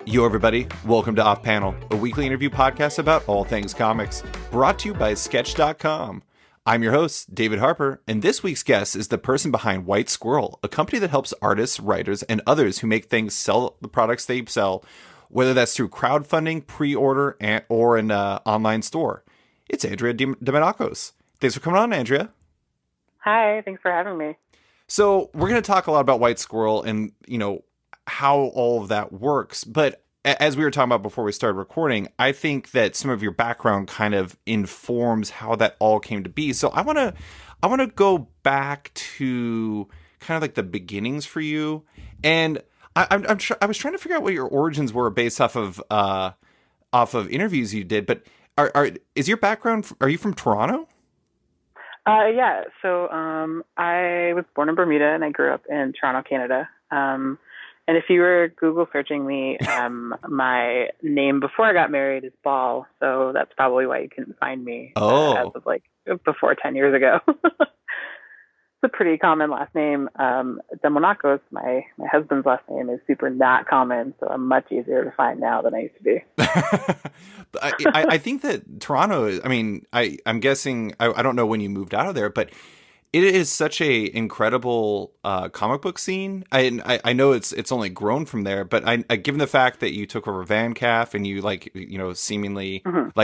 Yo, everybody. Welcome to Off Panel, a weekly interview podcast about all things comics, brought to you by Sketch.com. I'm your host, David Harper, and this week's guest is the person behind White Squirrel, a company that helps artists, writers, and others who make things sell the products they sell, whether that's through crowdfunding, pre-order, or an online store. It's Andrea Demonakos. Thanks for coming on, Andrea. Hi, thanks for having me. So we're going to talk a lot about White Squirrel and, how all of that works. But as we were talking about before we started recording, I think that some of your background kind of informs how that all came to be. So I want to go back to kind of like the beginnings for you. And I was trying to figure out what your origins were based off of interviews you did. But is your background? Are you from Toronto? Yeah. So I was born in Bermuda and I grew up in Toronto, Canada. And if you were Google searching me, my name before I got married is Ball. So that's probably why you couldn't find me as of like before 10 years ago. It's a pretty common last name. Demonakos, my husband's last name, is super not common. So I'm much easier to find now than I used to be. I think that Toronto, I'm guessing, I don't know when you moved out of there, but it is such a incredible comic book scene. I know it's only grown from there, but I given the fact that you took over VanCaf and you seemingly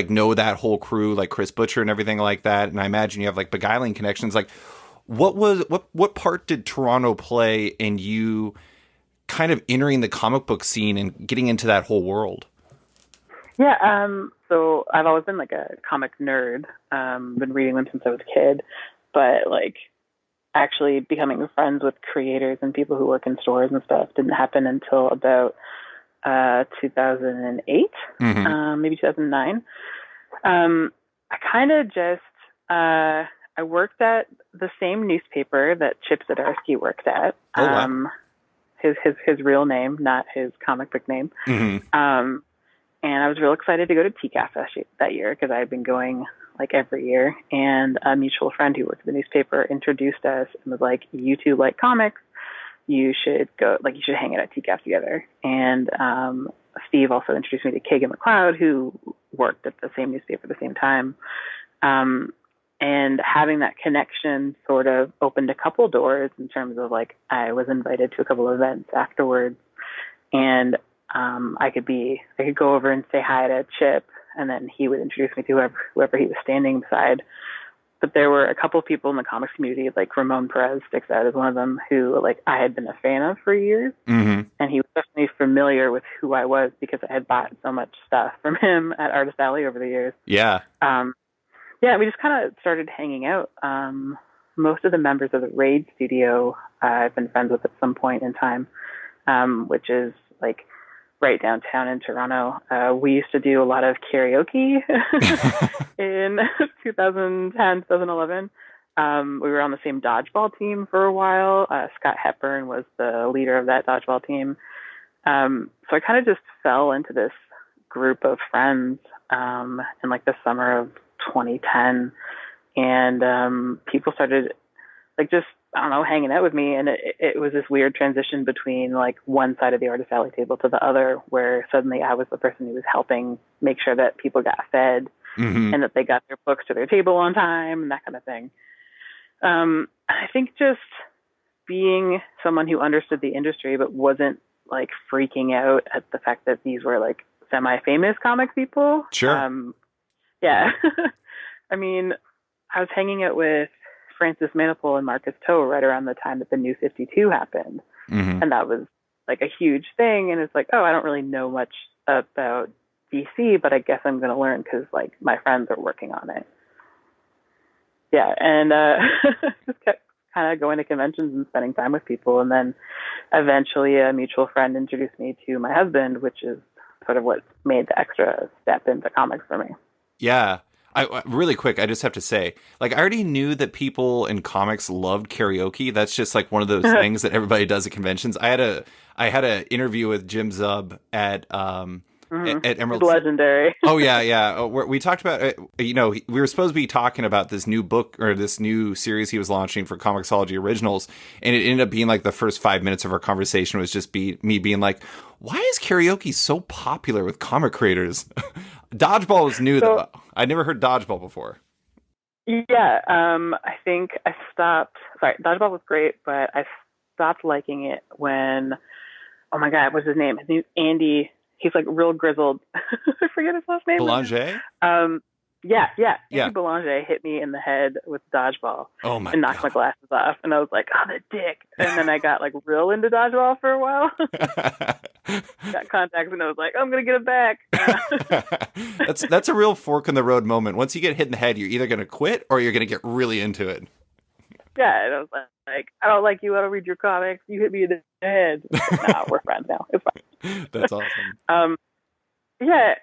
know that whole crew, like Chris Butcher and everything like that, and I imagine you have like beguiling connections. Like, what part did Toronto play in you kind of entering the comic book scene and getting into that whole world? Yeah. So I've always been like a comic nerd. Been reading them since I was a kid. But like actually becoming friends with creators and people who work in stores and stuff didn't happen until about 2008, maybe 2009. I kind of just I worked at the same newspaper that Chip Zdarsky worked at. Oh, wow. His real name, not his comic book name. And I was real excited to go to TCAF that year because I had been going like every year, and a mutual friend who worked at the newspaper introduced us and was like, "You two like comics, you should go, like you should hang out at TCAF together." And Steve also introduced me to Kagan McLeod, who worked at the same newspaper at the same time. And having that connection sort of opened a couple doors in terms of like I was invited to a couple of events afterwards, and I could go over and say hi to Chip, and then he would introduce me to whoever he was standing beside. But there were a couple of people in the comics community, like Ramon Perez sticks out as one of them, who like I had been a fan of for years. And he was definitely familiar with who I was because I had bought so much stuff from him at Artist Alley over the years. Yeah. We just kind of started hanging out. Most of the members of the Raid studio I've been friends with at some point in time, which is like right downtown in Toronto. We used to do a lot of karaoke in 2010, 2011. We were on the same dodgeball team for a while. Scott Hepburn was the leader of that dodgeball team. So I kind of just fell into this group of friends in like the summer of 2010. And people started like just, I don't know, hanging out with me. And it was this weird transition between like one side of the Artist Alley table to the other, where suddenly I was the person who was helping make sure that people got fed and that they got their books to their table on time and that kind of thing. I think just being someone who understood the industry, but wasn't like freaking out at the fact that these were like semi-famous comic people. Sure. Yeah. I mean, I was hanging out with Francis Manapul and Marcus Toe right around the time that the New 52 happened. And that was like a huge thing. And it's like, oh, I don't really know much about DC, but I guess I'm going to learn because like my friends are working on it. Yeah. And just kept kind of going to conventions and spending time with people. And then eventually a mutual friend introduced me to my husband, which is sort of what made the extra step into comics for me. Yeah. Really quick, I just have to say, like, I already knew that people in comics loved karaoke. That's just like one of those things that everybody does at conventions. I had a interview with Jim Zub at at He's Emerald. legendary. Oh yeah, yeah. We talked about we were supposed to be talking about this new book or this new series he was launching for Comixology Originals, and it ended up being like the first 5 minutes of our conversation was just me being like, "Why is karaoke so popular with comic creators?" Dodgeball was new So though. I'd never heard Dodgeball before. yeah, I think I stopped. Sorry, Dodgeball was great, but I stopped liking it when, oh my God, what's his name? His name's Andy. He's like real grizzled. I forget his last name. Belanger? Um, yeah. Yeah. Andy Belanger hit me in the head with Dodgeball Oh my and knocked my god. glasses off, and I was like, oh, the dick. And then I got like real into Dodgeball for a while. Got contacts, and I was like, I'm gonna get it back. That's a real fork in the road moment. Once you get hit in the head, you're either gonna quit or you're gonna get really into it. Yeah, and I was like, I don't like you. I don't read your comics. You hit me in the head. Like, nah, we're friends now. It's fine. That's awesome. Yeah,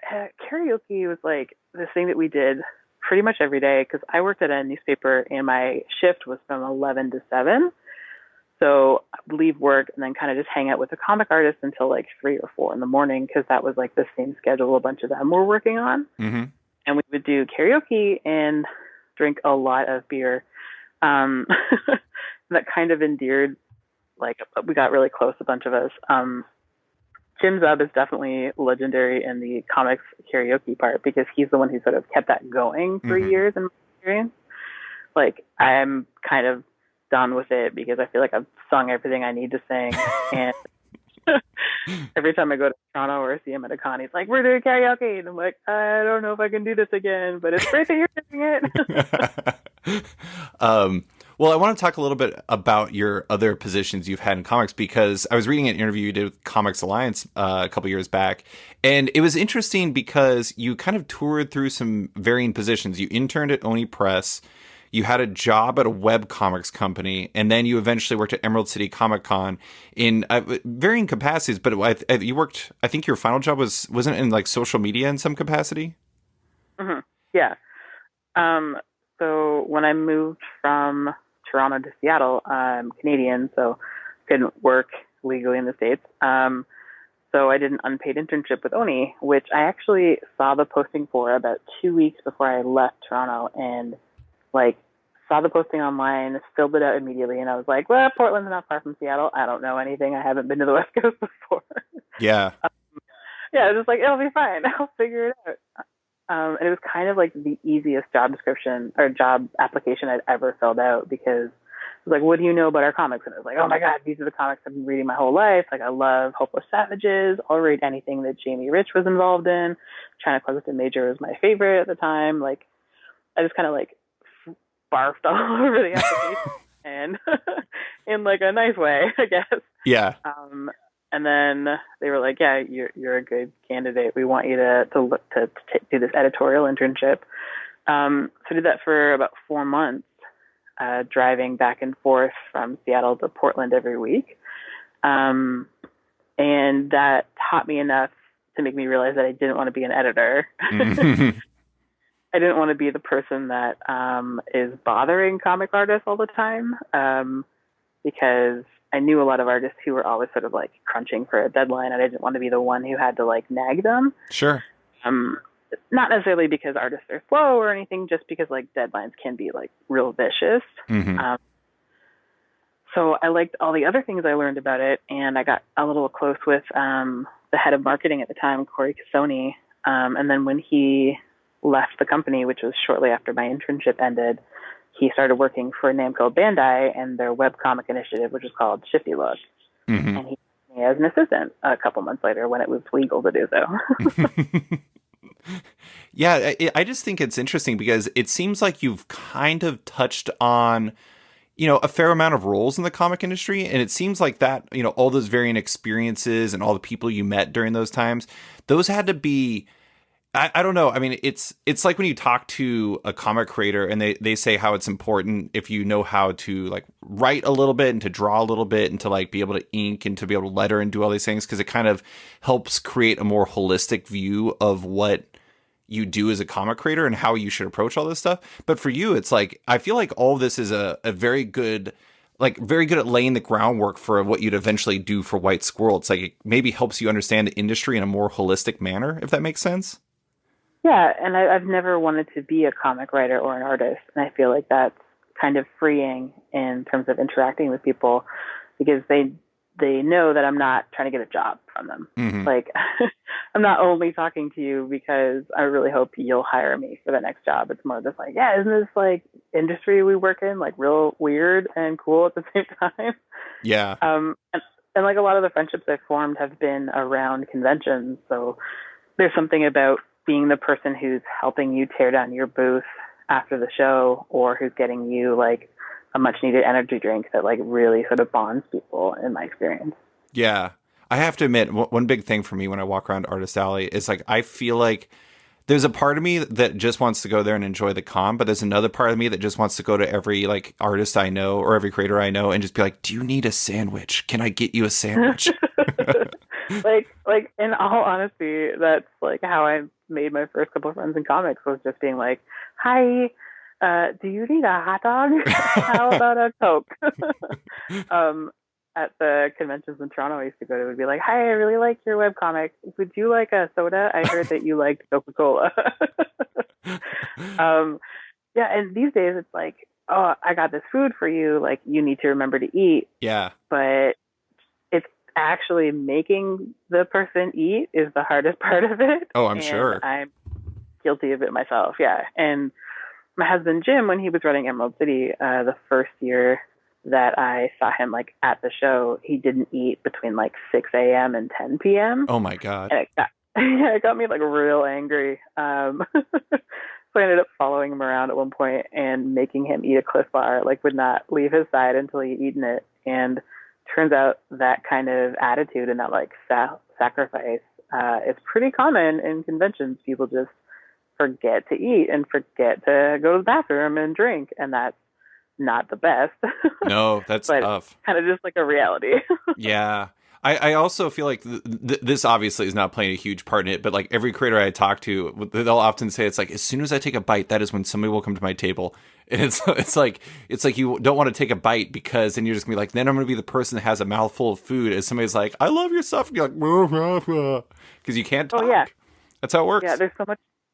karaoke was like this thing that we did pretty much every day because I worked at a newspaper and my shift was from 11 to 7. So I'd leave work and then kind of just hang out with the comic artists until like 3 or 4 in the morning because that was like the same schedule a bunch of them were working on. Mm-hmm. And we would do karaoke and drink a lot of beer. That kind of endeared, like, we got really close, a bunch of us. Jim Zub is definitely legendary in the comics karaoke part because he's the one who sort of kept that going for years in my experience. Like, I'm kind of done with it because I feel like I've sung everything I need to sing. And every time I go to Toronto or see him at a con, he's like, we're doing karaoke. And I'm like, I don't know if I can do this again, but it's great that you're doing it. Well, I want to talk a little bit about your other positions you've had in comics because I was reading an interview you did with Comics Alliance a couple years back, and it was interesting because you kind of toured through some varying positions. You interned at Oni Press, you had a job at a web comics company, and then you eventually worked at Emerald City Comic Con in varying capacities. But you worked, I think your final job wasn't in like social media in some capacity? Mm-hmm. Yeah. So when I moved from Toronto to Seattle, I'm Canadian, so couldn't work legally in the States. So I did an unpaid internship with Oni, which I actually saw the posting for about 2 weeks before I left Toronto, and like saw the posting online, filled it out immediately, and I was like, well, Portland's not far from Seattle. I don't know anything. I haven't been to the West Coast before. Yeah. Yeah, I was just like, it'll be fine. I'll figure it out. And it was kind of like the easiest job description or job application I'd ever filled out because it was like, what do you know about our comics? And it was like, oh my God, these are the comics I've been reading my whole life. Like, I love Hopeless Savages. I'll read anything that Jamie Rich was involved in. China Closet Major was my favorite at the time. Like, I just kind of like barfed all over the application and in like a nice way, I guess. Yeah. And then they were like, yeah, you're a good candidate. We want you to do this editorial internship. So I did that for about 4 months, driving back and forth from Seattle to Portland every week. And that taught me enough to make me realize that I didn't want to be an editor. I didn't want to be the person that is bothering comic artists all the time because I knew a lot of artists who were always sort of like crunching for a deadline, and I didn't want to be the one who had to like nag them. Sure. Not necessarily because artists are slow or anything, just because like deadlines can be like real vicious. Mm-hmm. So I liked all the other things I learned about it, and I got a little close with the head of marketing at the time, Corey Cassoni. And then when he left the company, which was shortly after my internship ended, he started working for Namco Bandai and their webcomic initiative, which is called Shifty Look. Mm-hmm. And he put me as an assistant a couple months later when it was legal to do so. Yeah, I just think it's interesting because it seems like you've kind of touched on, a fair amount of roles in the comic industry. And it seems like that, all those varying experiences and all the people you met during those times, those had to be, I don't know. I mean, it's like when you talk to a comic creator and they say how it's important if you know how to like write a little bit and to draw a little bit and to like be able to ink and to be able to letter and do all these things because it kind of helps create a more holistic view of what you do as a comic creator and how you should approach all this stuff. But for you, it's like, I feel like all of this is a very good like very good at laying the groundwork for what you'd eventually do for White Squirrel. It's like it maybe helps you understand the industry in a more holistic manner, if that makes sense. Yeah, and I've never wanted to be a comic writer or an artist, and I feel like that's kind of freeing in terms of interacting with people because they know that I'm not trying to get a job from them. Hmm. Like I'm not only talking to you because I really hope you'll hire me for the next job. It's more just like, yeah, isn't this like industry we work in like real weird and cool at the same time? Yeah. And like a lot of the friendships I've formed have been around conventions. So there's something about being the person who's helping you tear down your booth after the show or who's getting you like a much needed energy drink that like really sort of bonds people in my experience. Yeah. I have to admit, one big thing for me when I walk around Artist Alley is like, I feel like there's a part of me that just wants to go there and enjoy the con, but there's another part of me that just wants to go to every like artist I know or every creator I know and just be like, do you need a sandwich? Can I get you a sandwich? like in all honesty, that's like how I made my first couple of friends in comics was just being like, hi, do you need a hot dog? How about a Coke? um, at the conventions in Toronto I used to go to, would be like, hi, I really like your webcomic. Would you like a soda? I heard that you liked Coca-Cola. um, yeah, and these days it's like, oh, I got this food for you. Like, you need to remember to eat. Yeah. But it's actually making the person eat is the hardest part of it. Oh, I'm And sure. I'm guilty of it myself. Yeah. And my husband, Jim, when he was running Emerald City, the first year that I saw him like at the show, he didn't eat between like 6 a.m. and 10 p.m. Oh my God. And yeah, it got me like real angry. So I ended up following him around at one point and making him eat a Cliff Bar, like would not leave his side until he'd eaten it. And turns out that kind of attitude and that like sacrifice is pretty common in conventions. People just forget to eat and forget to go to the bathroom and drink, and that's not the best. No, that's But tough. kind of just like a reality. Yeah. I also feel like this obviously is not playing a huge part in it, but like every creator I talk to, they'll often say it's like as soon as I take a bite, that is when somebody will come to my table, and it's like you don't want to take a bite because then you're just gonna be like, then I'm gonna be the person that has a mouthful of food as somebody's like, I love your stuff, and you're like, because you can't talk. Oh yeah, That's how it yeah. works.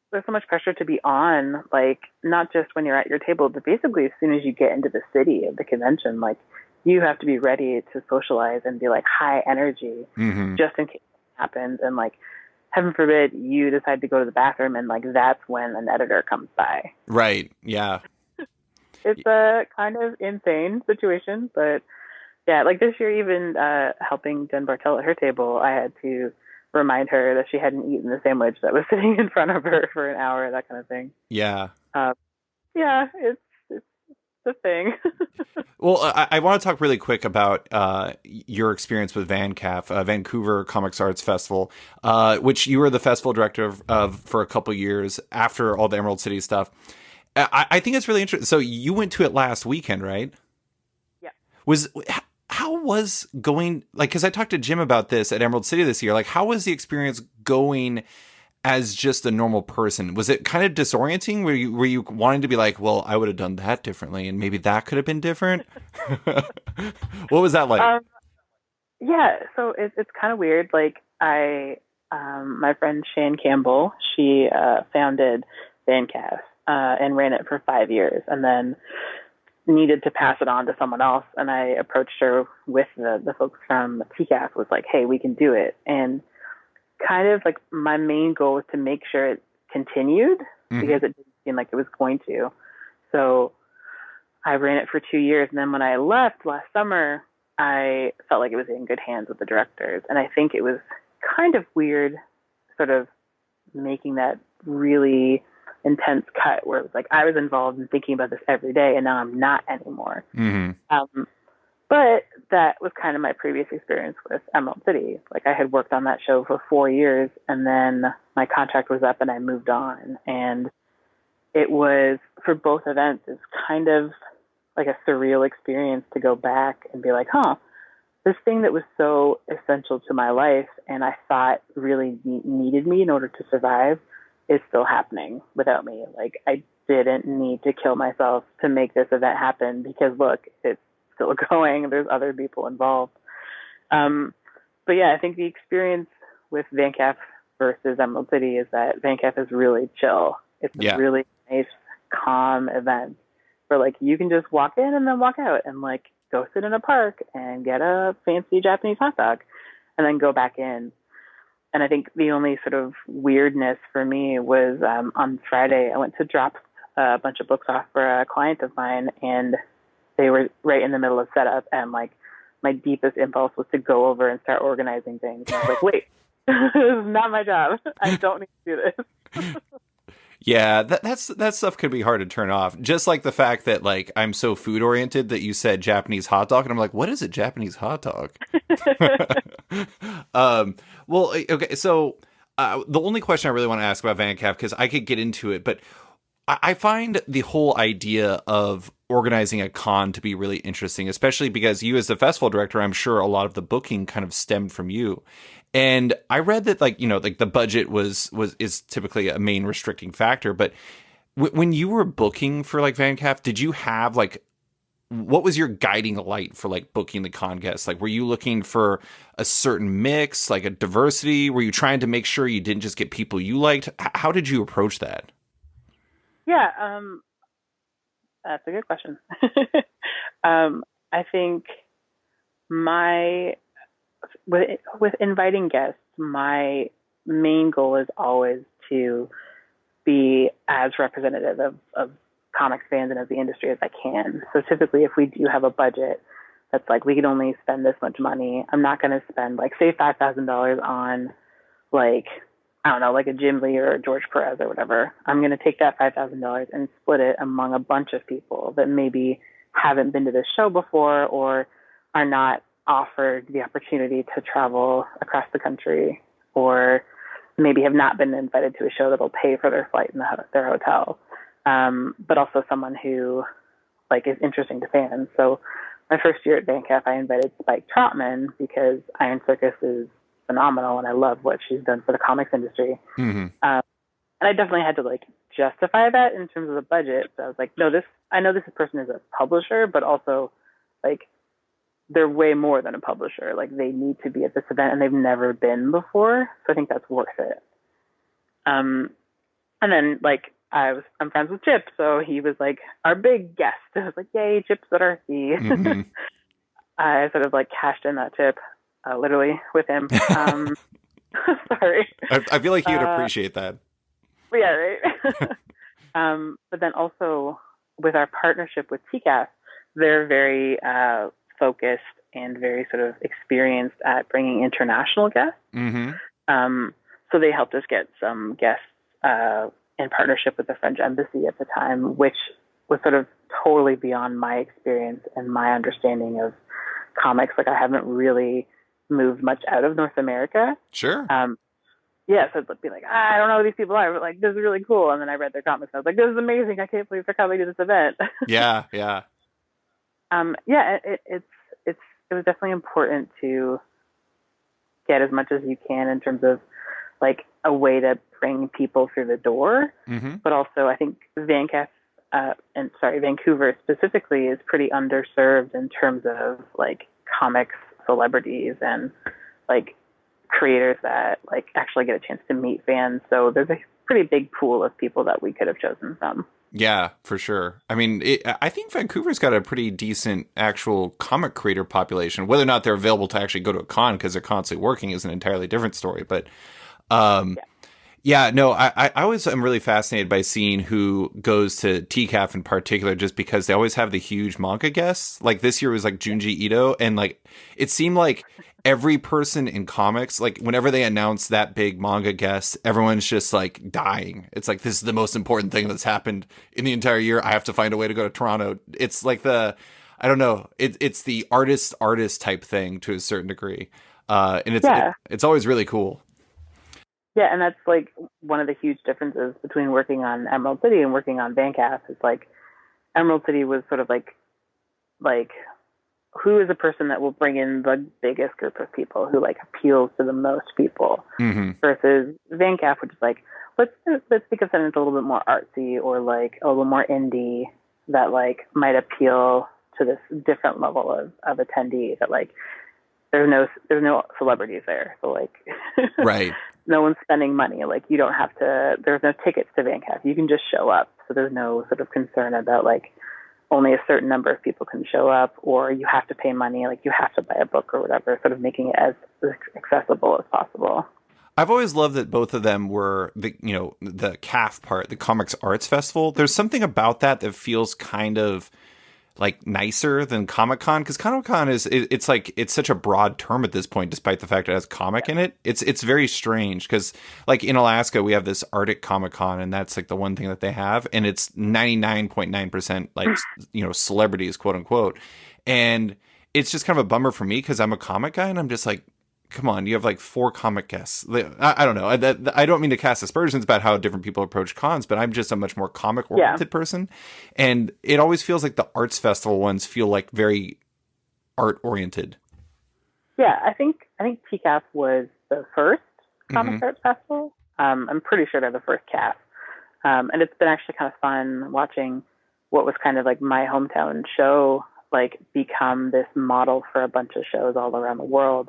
There's so much pressure to be on, like not just when you're at your table, but basically as soon as you get into the city of the convention, like you have to be ready to socialize and be like high energy Hmm. just in case it happens. And like, heaven forbid you decide to go to the bathroom and like that's when an editor comes by. Right. Yeah. It's a kind of insane situation, but yeah, like this year, even helping Jen Bartel at her table, I had to remind her that she hadn't eaten the sandwich that was sitting in front of her for an hour, that kind of thing. Yeah. Uh, yeah, it's a thing. Well, I want to talk really quick about your experience with VanCaf, Vancouver Comics Arts Festival, which you were the festival director of for a couple years after all the Emerald City stuff. I think it's really interesting. So you went to it last weekend, right? Yeah. Was how was going like? Because I talked to Jim about this at Emerald City this year. Like, how was the experience going as just a normal person? Was it kind of disorienting? Were you wanting to be like, well, I would have done that differently, and maybe that could have been different? What was that like? Yeah, so it's kind of weird. Like my friend Shane Campbell, she founded VanCast and ran it for 5 years, and then needed to pass it on to someone else. And I approached her with the folks from TCAF, was like, hey, we can do it. And kind of like my main goal was to make sure it continued because it didn't seem like it was going to. So I ran it for 2 years. And then when I left last summer, I felt like it was in good hands with the directors. And I think it was kind of weird sort of making that really intense cut where it was like I was involved in thinking about this every day and now I'm not anymore. But that was kind of my previous experience with Emerald City. Like I had worked on that show for 4 years and then my contract was up and I moved on. And it was, for both events, it's kind of like a surreal experience to go back and be like, this thing that was so essential to my life and I thought really needed me in order to survive is still happening without me. Like I didn't need to kill myself to make this event happen because look, it's still still going. There's other people involved. But yeah, I think the experience with VanCaf versus Emerald City is that VanCaf is really chill. It's a Yeah. really nice, calm event where like you can just walk in and then walk out and like go sit in a park and get a fancy Japanese hot dog and then go back in. And I think the only sort of weirdness for me was on Friday, I went to drop a bunch of books off for a client of mine, and they were right in the middle of setup. And like my deepest impulse was to go over and start organizing things. And I was like, wait, this is not my job. I don't need to do this. Yeah, that stuff could be hard to turn off. Just like the fact that like I'm so food oriented that you said Japanese hot dog, and I'm like, what is a Japanese hot dog? Well, okay, so the only question I really want to ask about VanCaf, because I could get into it, but I find the whole idea of organizing a con to be really interesting, especially because you, as the festival director, I'm sure a lot of the booking kind of stemmed from you. And I read that, like, you know, like the budget is typically a main restricting factor. But when you were booking for like VanCaf, did you have like, what was your guiding light for like booking the con guests? Like, were you looking for a certain mix, like a diversity? Were you trying to make sure you didn't just get people you liked? How did you approach that? Yeah, that's a good question. I think my with inviting guests, my main goal is always to be as representative of comics fans and of the industry as I can. So typically, if we do have a budget that's like we can only spend this much money, I'm not going to spend like say $5,000 on like I don't know, like a Jim Lee or a George Perez or whatever. I'm going to take that $5,000 and split it among a bunch of people that maybe haven't been to this show before or are not offered the opportunity to travel across the country or maybe have not been invited to a show that'll pay for their flight and their hotel. But also someone who like is interesting to fans. So my first year at VanCaf, I invited Spike Trotman because Iron Circus is phenomenal and I love what she's done for the comics industry. Mm-hmm. And I definitely had to like justify that in terms of the budget. So I was like, no, I know this person is a publisher, but also like they're way more than a publisher. Like they need to be at this event and they've never been before. So I think that's worth it. And then like I'm friends with Chip, so he was like our big guest. I was like, yay, Chip's at RC. Mm-hmm. I sort of like cashed in that tip, literally with him. Sorry. I feel like he would appreciate that. Yeah, right. But then also with our partnership with TCAF, they're very focused and very sort of experienced at bringing international guests. Mm-hmm. So they helped us get some guests in partnership with the French embassy at the time, which was sort of totally beyond my experience and my understanding of comics. Like I haven't really moved much out of North America. Sure. Yeah, so it'd be like, I don't know who these people are, but like, this is really cool. And then I read their comics and I was like, this is amazing. I can't believe they're coming to this event. Yeah. Yeah, it was definitely important to get as much as you can in terms of like a way to bring people through the door. Mm-hmm. But also I think Vancouver specifically is pretty underserved in terms of like comics celebrities and like creators that like actually get a chance to meet fans. So there's a pretty big pool of people that we could have chosen from. Yeah, for sure. I mean, I think Vancouver's got a pretty decent actual comic creator population. Whether or not they're available to actually go to a con because they're constantly working is an entirely different story. But yeah, no, I always am really fascinated by seeing who goes to TCAF in particular, just because they always have the huge manga guests. Like this year was like Junji Ito, and like it seemed like every person in comics, like whenever they announce that big manga guest, everyone's just like dying. It's like, this is the most important thing that's happened in the entire year. I have to find a way to go to Toronto. It's like I don't know, it's the artist type thing to a certain degree, and it's always really cool. Yeah, and that's like one of the huge differences between working on Emerald City and working on VanCaf. Is like Emerald City was sort of like who is a person that will bring in the biggest group of people, who like appeals to the most people, mm-hmm. versus VanCaf, which is like let's think of something that's a little bit more artsy or like a little more indie that like might appeal to this different level of attendee that like there's no celebrities there. So like Right. no one's spending money. Like you don't have to, there's no tickets to VanCast. You can just show up. So there's no sort of concern about like only a certain number of people can show up, or you have to pay money, like you have to buy a book or whatever, sort of making it as accessible as possible. I've always loved that both of them were the CAF part, the Comics Arts Festival. There's something about that feels kind of like nicer than Comic Con, because Comic Con it's like it's such a broad term at this point, despite the fact it has comic in it. It's very strange because like in Alaska we have this Arctic Comic Con, and that's like the one thing that they have, and it's 99.9% like celebrities, quote unquote, and it's just kind of a bummer for me because I'm a comic guy and I'm just like, come on, you have like 4 comic guests. I don't know. I don't mean to cast aspersions about how different people approach cons, but I'm just a much more comic oriented person. And it always feels like the arts festival ones feel like very art oriented. Yeah, I think TCAF was the first comic arts festival. I'm pretty sure they're the first CAF. And it's been actually kind of fun watching what was kind of like my hometown show like become this model for a bunch of shows all around the world.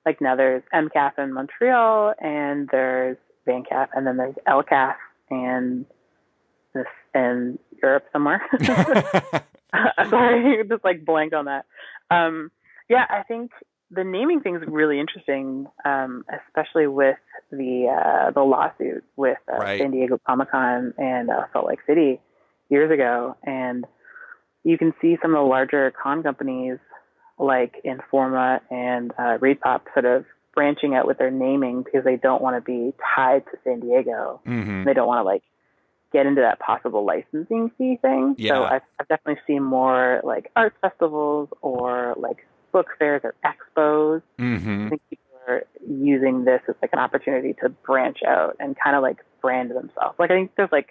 Like now there's MCAF in Montreal, and there's VanCaf, and then there's LCAF and this in Europe somewhere. Sorry, just like blanked on that. Yeah, I think the naming thing is really interesting, especially with the lawsuit with San Diego Comic-Con and Salt Lake City years ago, and you can see some of the larger con companies like Informa and ReadPop sort of branching out with their naming because they don't want to be tied to San Diego. Mm-hmm. They don't want to like get into that possible licensing fee thing. Yeah. So I've definitely seen more like arts festivals or like book fairs or expos. Mm-hmm. I think people are using this as like an opportunity to branch out and kind of like brand themselves. Like I think there's like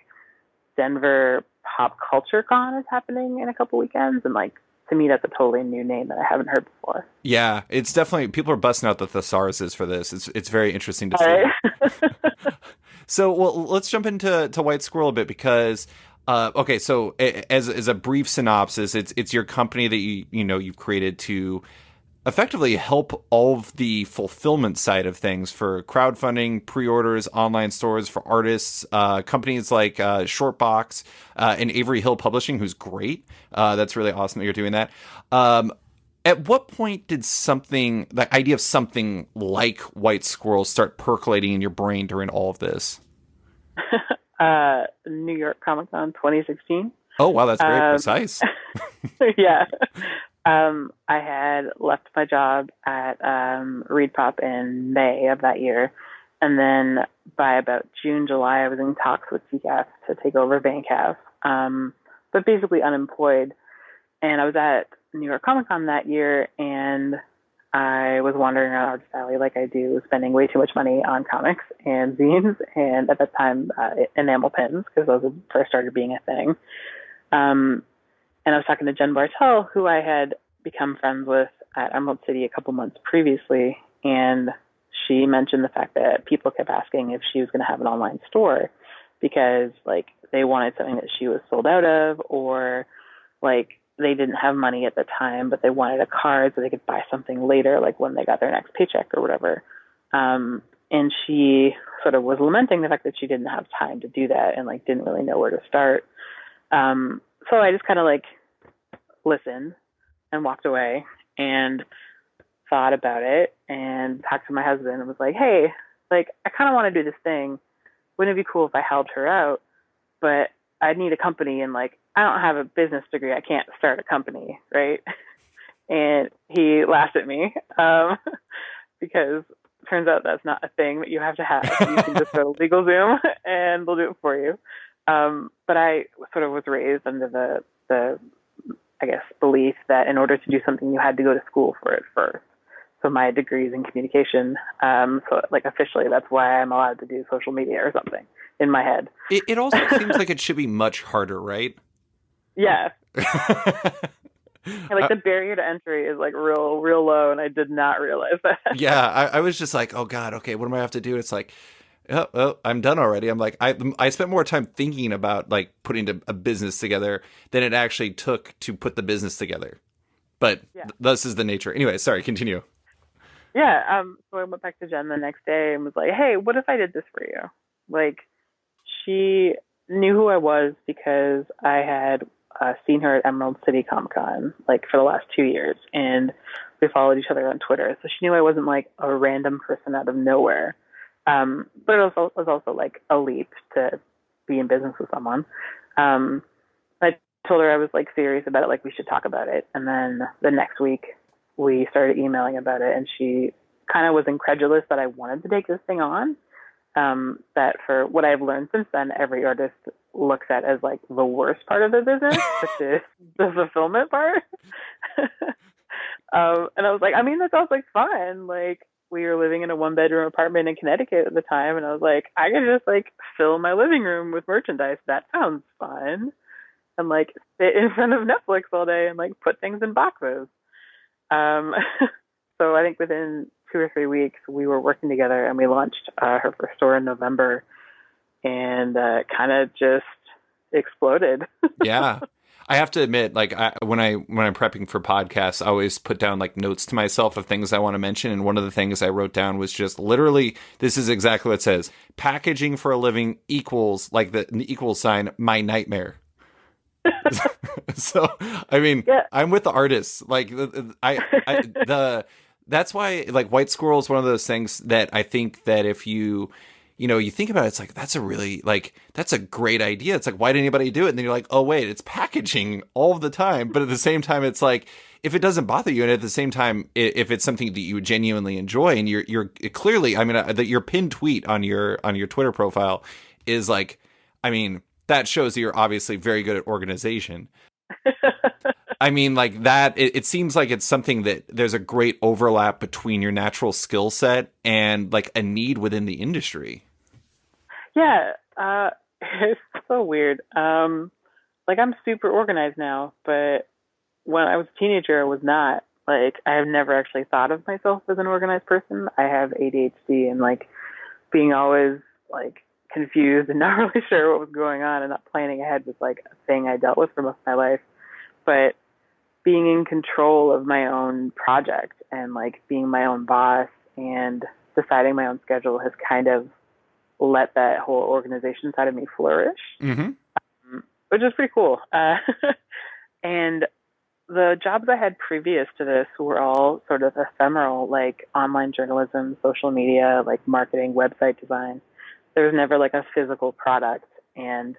Denver Pop Culture Con is happening in a couple weekends, and like to me that's a totally new name that I haven't heard before. Yeah, it's definitely, people are busting out the thesauruses for this. It's very interesting to see. Right. So, well, let's jump into White Squirrel a bit because, okay, so as a brief synopsis, it's your company that you've created to effectively help all of the fulfillment side of things for crowdfunding, pre-orders, online stores for artists, companies like Shortbox and Avery Hill Publishing, who's great. That's really awesome that you're doing that. At what point did the idea of something like White Squirrel start percolating in your brain during all of this? New York Comic Con 2016. Oh, wow, that's very precise. Yeah. I had left my job at ReadPop in May of that year. And then by about June, July, I was in talks with TCAF to take over VanCaf, but basically unemployed. And I was at New York Comic Con that year, and I was wandering around Arts Valley like I do, spending way too much money on comics and zines, and at that time, enamel pins, because those had first started being a thing. And I was talking to Jen Bartel, who I had become friends with at Emerald City a couple months previously, and she mentioned the fact that people kept asking if she was going to have an online store because, like, they wanted something that she was sold out of, or, like, they didn't have money at the time, but they wanted a card so they could buy something later, like when they got their next paycheck or whatever. And she sort of was lamenting the fact that she didn't have time to do that and, like, didn't really know where to start. So I just kind of, like, listened and walked away and thought about it and talked to my husband and was like, hey, like, I kind of want to do this thing. Wouldn't it be cool if I helped her out? But I'd need a company, and, like, I don't have a business degree. I can't start a company, right? And he laughed at me because it turns out that's not a thing that you have to have. You can just go to LegalZoom and they'll do it for you. But I sort of was raised under the I guess, belief that in order to do something, you had to go to school for it first. So my degree is in communication. So, like, officially, that's why I'm allowed to do social media or something in my head. It also seems like it should be much harder, right? Yeah. Like, the barrier to entry is, like, real low, and I did not realize that. Yeah, I was just like, oh, God, okay, what do I have to do? It's like, Oh, oh, I'm done already. I'm like, I spent more time thinking about like putting a business together than it actually took to put the business together. But Yeah. thus is the nature. Anyway, sorry, continue. Yeah. So I went back to Jen the next day and was like, "Hey, what if I did this for you?" Like, she knew who I was because I had seen her at Emerald City Comic Con like for the last 2 years, and we followed each other on Twitter. So she knew I wasn't like a random person out of nowhere. But it was also like a leap to be in business with someone. Um, I told her I was like serious about it, like we should talk about it. And then the next week we started emailing about it, and she kind of was incredulous that I wanted to take this thing on. That for what I've learned since then, every artist looks at as like the worst part of their business, which is the fulfillment part. And I was like, I mean, that sounds like fun. Like, we were living in a 1 bedroom apartment in Connecticut at the time, and I was like, I could just like fill my living room with merchandise. That sounds fun. And like sit in front of Netflix all day and like put things in boxes. Um, so I think within 2 or 3 weeks we were working together, and we launched her first store in November, and kind of just exploded. Yeah. I have to admit, like when I'm prepping for podcasts, I always put down like notes to myself of things I want to mention. And one of the things I wrote down was just literally, this is exactly what it says: packaging for a living equals like the equal sign my nightmare. So I mean, Yeah. I'm with the artists. Like I the that's why like White Squirrel is one of those things that I think that if you think about it, it's like that's a really like that's a great idea. It's like, why did anybody do it? And then you're like, oh wait, it's packaging all the time. But at the same time, it's like if it doesn't bother you, and at the same time, if it's something that you genuinely enjoy, and you're clearly, I mean, that your pinned tweet on your Twitter profile is like, I mean, that shows that you're obviously very good at organization. I mean, like that, it seems like it's something that there's a great overlap between your natural skill set and like a need within the industry. Yeah. It's so weird. Like, I'm super organized now, but when I was a teenager, I was not. Like, I have never actually thought of myself as an organized person. I have ADHD, and like being always like confused and not really sure what was going on and not planning ahead was like a thing I dealt with for most of my life. But being in control of my own project and like being my own boss and deciding my own schedule has kind of let that whole organization side of me flourish, Mm-hmm. which is pretty cool. And the jobs I had previous to this were all sort of ephemeral, like online journalism, social media, like marketing, website design. There was never like a physical product. And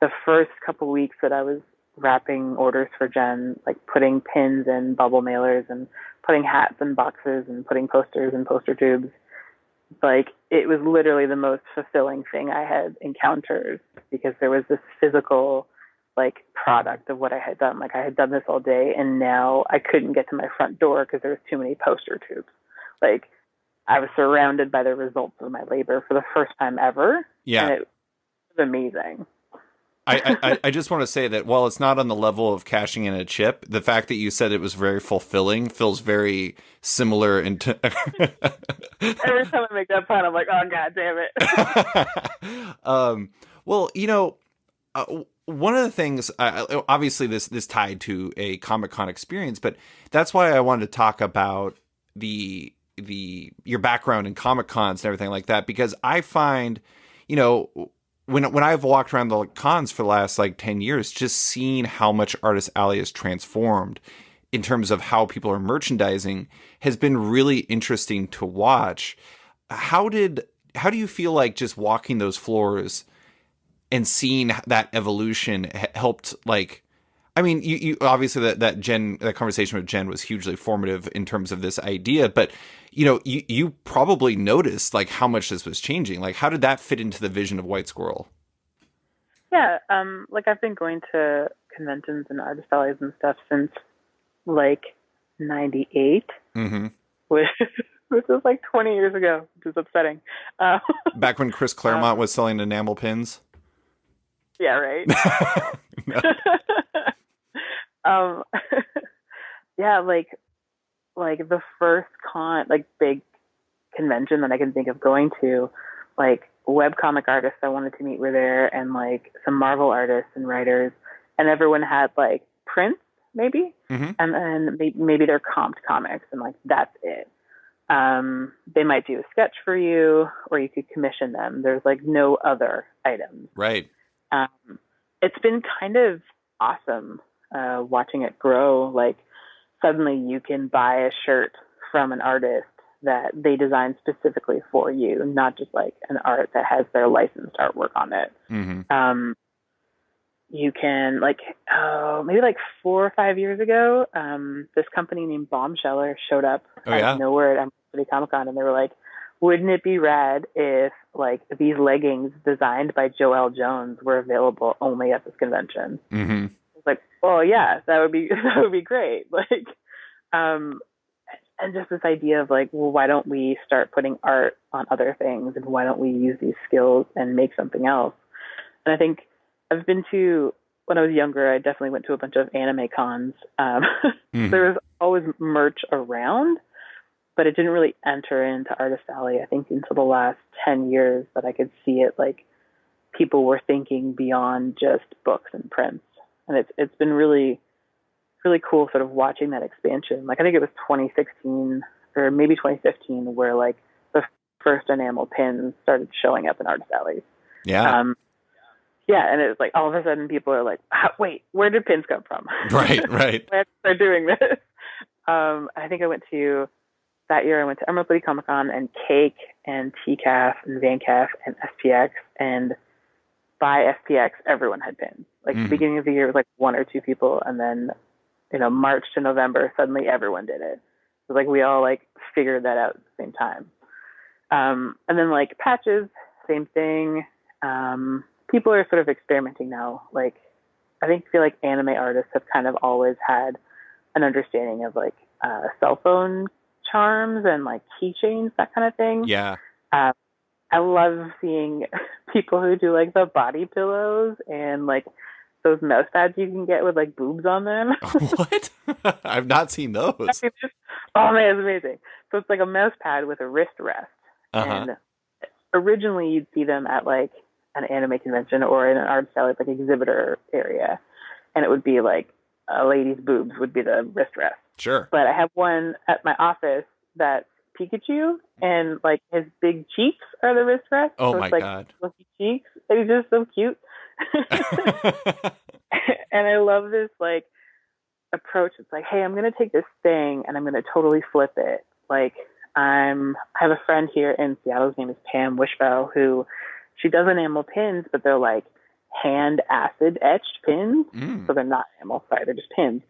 the first couple weeks that I was wrapping orders for Jen, like putting pins in bubble mailers and putting hats in boxes and putting posters in poster tubes, like it was literally the most fulfilling thing I had encountered, because there was this physical like product of what I had done. Like, I had done this all day, and now I couldn't get to my front door because there was too many poster tubes. Like, I was surrounded by the results of my labor for the first time ever, Yeah. and it was amazing. I just want to say that while it's not on the level of cashing in a chip, the fact that you said it was very fulfilling feels very similar. Every time I make that pun, I'm like, oh god damn it. Well, one of the things, obviously, this tied to a Comic Con experience, but that's why I wanted to talk about your background in Comic Cons and everything like that, because I find, you know, when I've walked around the cons for the last like 10 years, just seeing how much Artist Alley has transformed in terms of how people are merchandising has been really interesting to watch. How do you feel like just walking those floors and seeing that evolution helped, like, I mean, you obviously that conversation with Jen was hugely formative in terms of this idea, but you probably noticed like how much this was changing. Like, how did that fit into the vision of White Squirrel? Yeah, like I've been going to conventions and artist alleys and stuff since like '98, Mm-hmm. which this is like 20 years ago, which is upsetting. Uh, Back when Chris Claremont was selling enamel pins. yeah, right. No. um, yeah, like the first like big convention that I can think of going to, like webcomic artists I wanted to meet were there, and like some Marvel artists and writers, and everyone had like prints maybe, Mm-hmm. and then maybe they're comped comics, and like that's it. They might do a sketch for you, or you could commission them. There's like no other items. Right. It's been kind of awesome watching it grow. Like suddenly you can buy a shirt from an artist that they designed specifically for you, not just like an art that has their licensed artwork on it. Mm-hmm. You can like, maybe like 4 or 5 years ago, this company named Bombsheller showed up out of nowhere at Emerald City Comic Con, and they were like, wouldn't it be rad if like these leggings designed by Joelle Jones were available only at this convention? Mm-hmm. It's like, well, yeah, that would be great. Like, and just this idea of like, well, why don't we start putting art on other things, and why don't we use these skills and make something else? And I think I've been to, when I was younger, I definitely went to a bunch of anime cons. Mm-hmm. There was always merch around, but it didn't really enter into Artist Alley, I think, until the last 10 years that I could see it. Like, people were thinking beyond just books and prints. And it's been really, really cool sort of watching that expansion. Like, I think it was 2016 or maybe 2015 where, like, the first enamel pins started showing up in Artist Alley. Yeah. Yeah, and it was like all of a sudden people are like, wait, where did pins come from? Right. Why are they doing this? I think that year I went to Emerald City Comic Con and Cake and TCAF and VanCaf and SPX, and by SPX everyone had pins. Like the beginning of the year was like 1 or 2 people, and then March to November suddenly everyone did it. So like we all like figured that out at the same time. And then like patches, same thing. People are sort of experimenting now. Like I feel like anime artists have kind of always had an understanding of like cell phone charms and like keychains, that kind of thing. Yeah. I love seeing people who do like the body pillows and like those mouse pads you can get with like boobs on them. What? I've not seen those. Oh man, it's amazing. So it's like a mouse pad with a wrist rest. Uh-huh. And originally you'd see them at like an anime convention or in an art style like exhibitor area, and it would be like a lady's boobs would be the wrist rest. Sure. But I have one at my office that's Pikachu, and like his big cheeks are the wrist rest. Oh so my it's, like, God. fluffy cheeks. He's just so cute. And I love this like approach. It's like, hey, I'm gonna take this thing and I'm gonna totally flip it. Like I have a friend here in Seattle. His name is Pam Wishbow, who she does enamel pins, but they're like hand acid etched pins. So they're not enamel, sorry, they're just pins.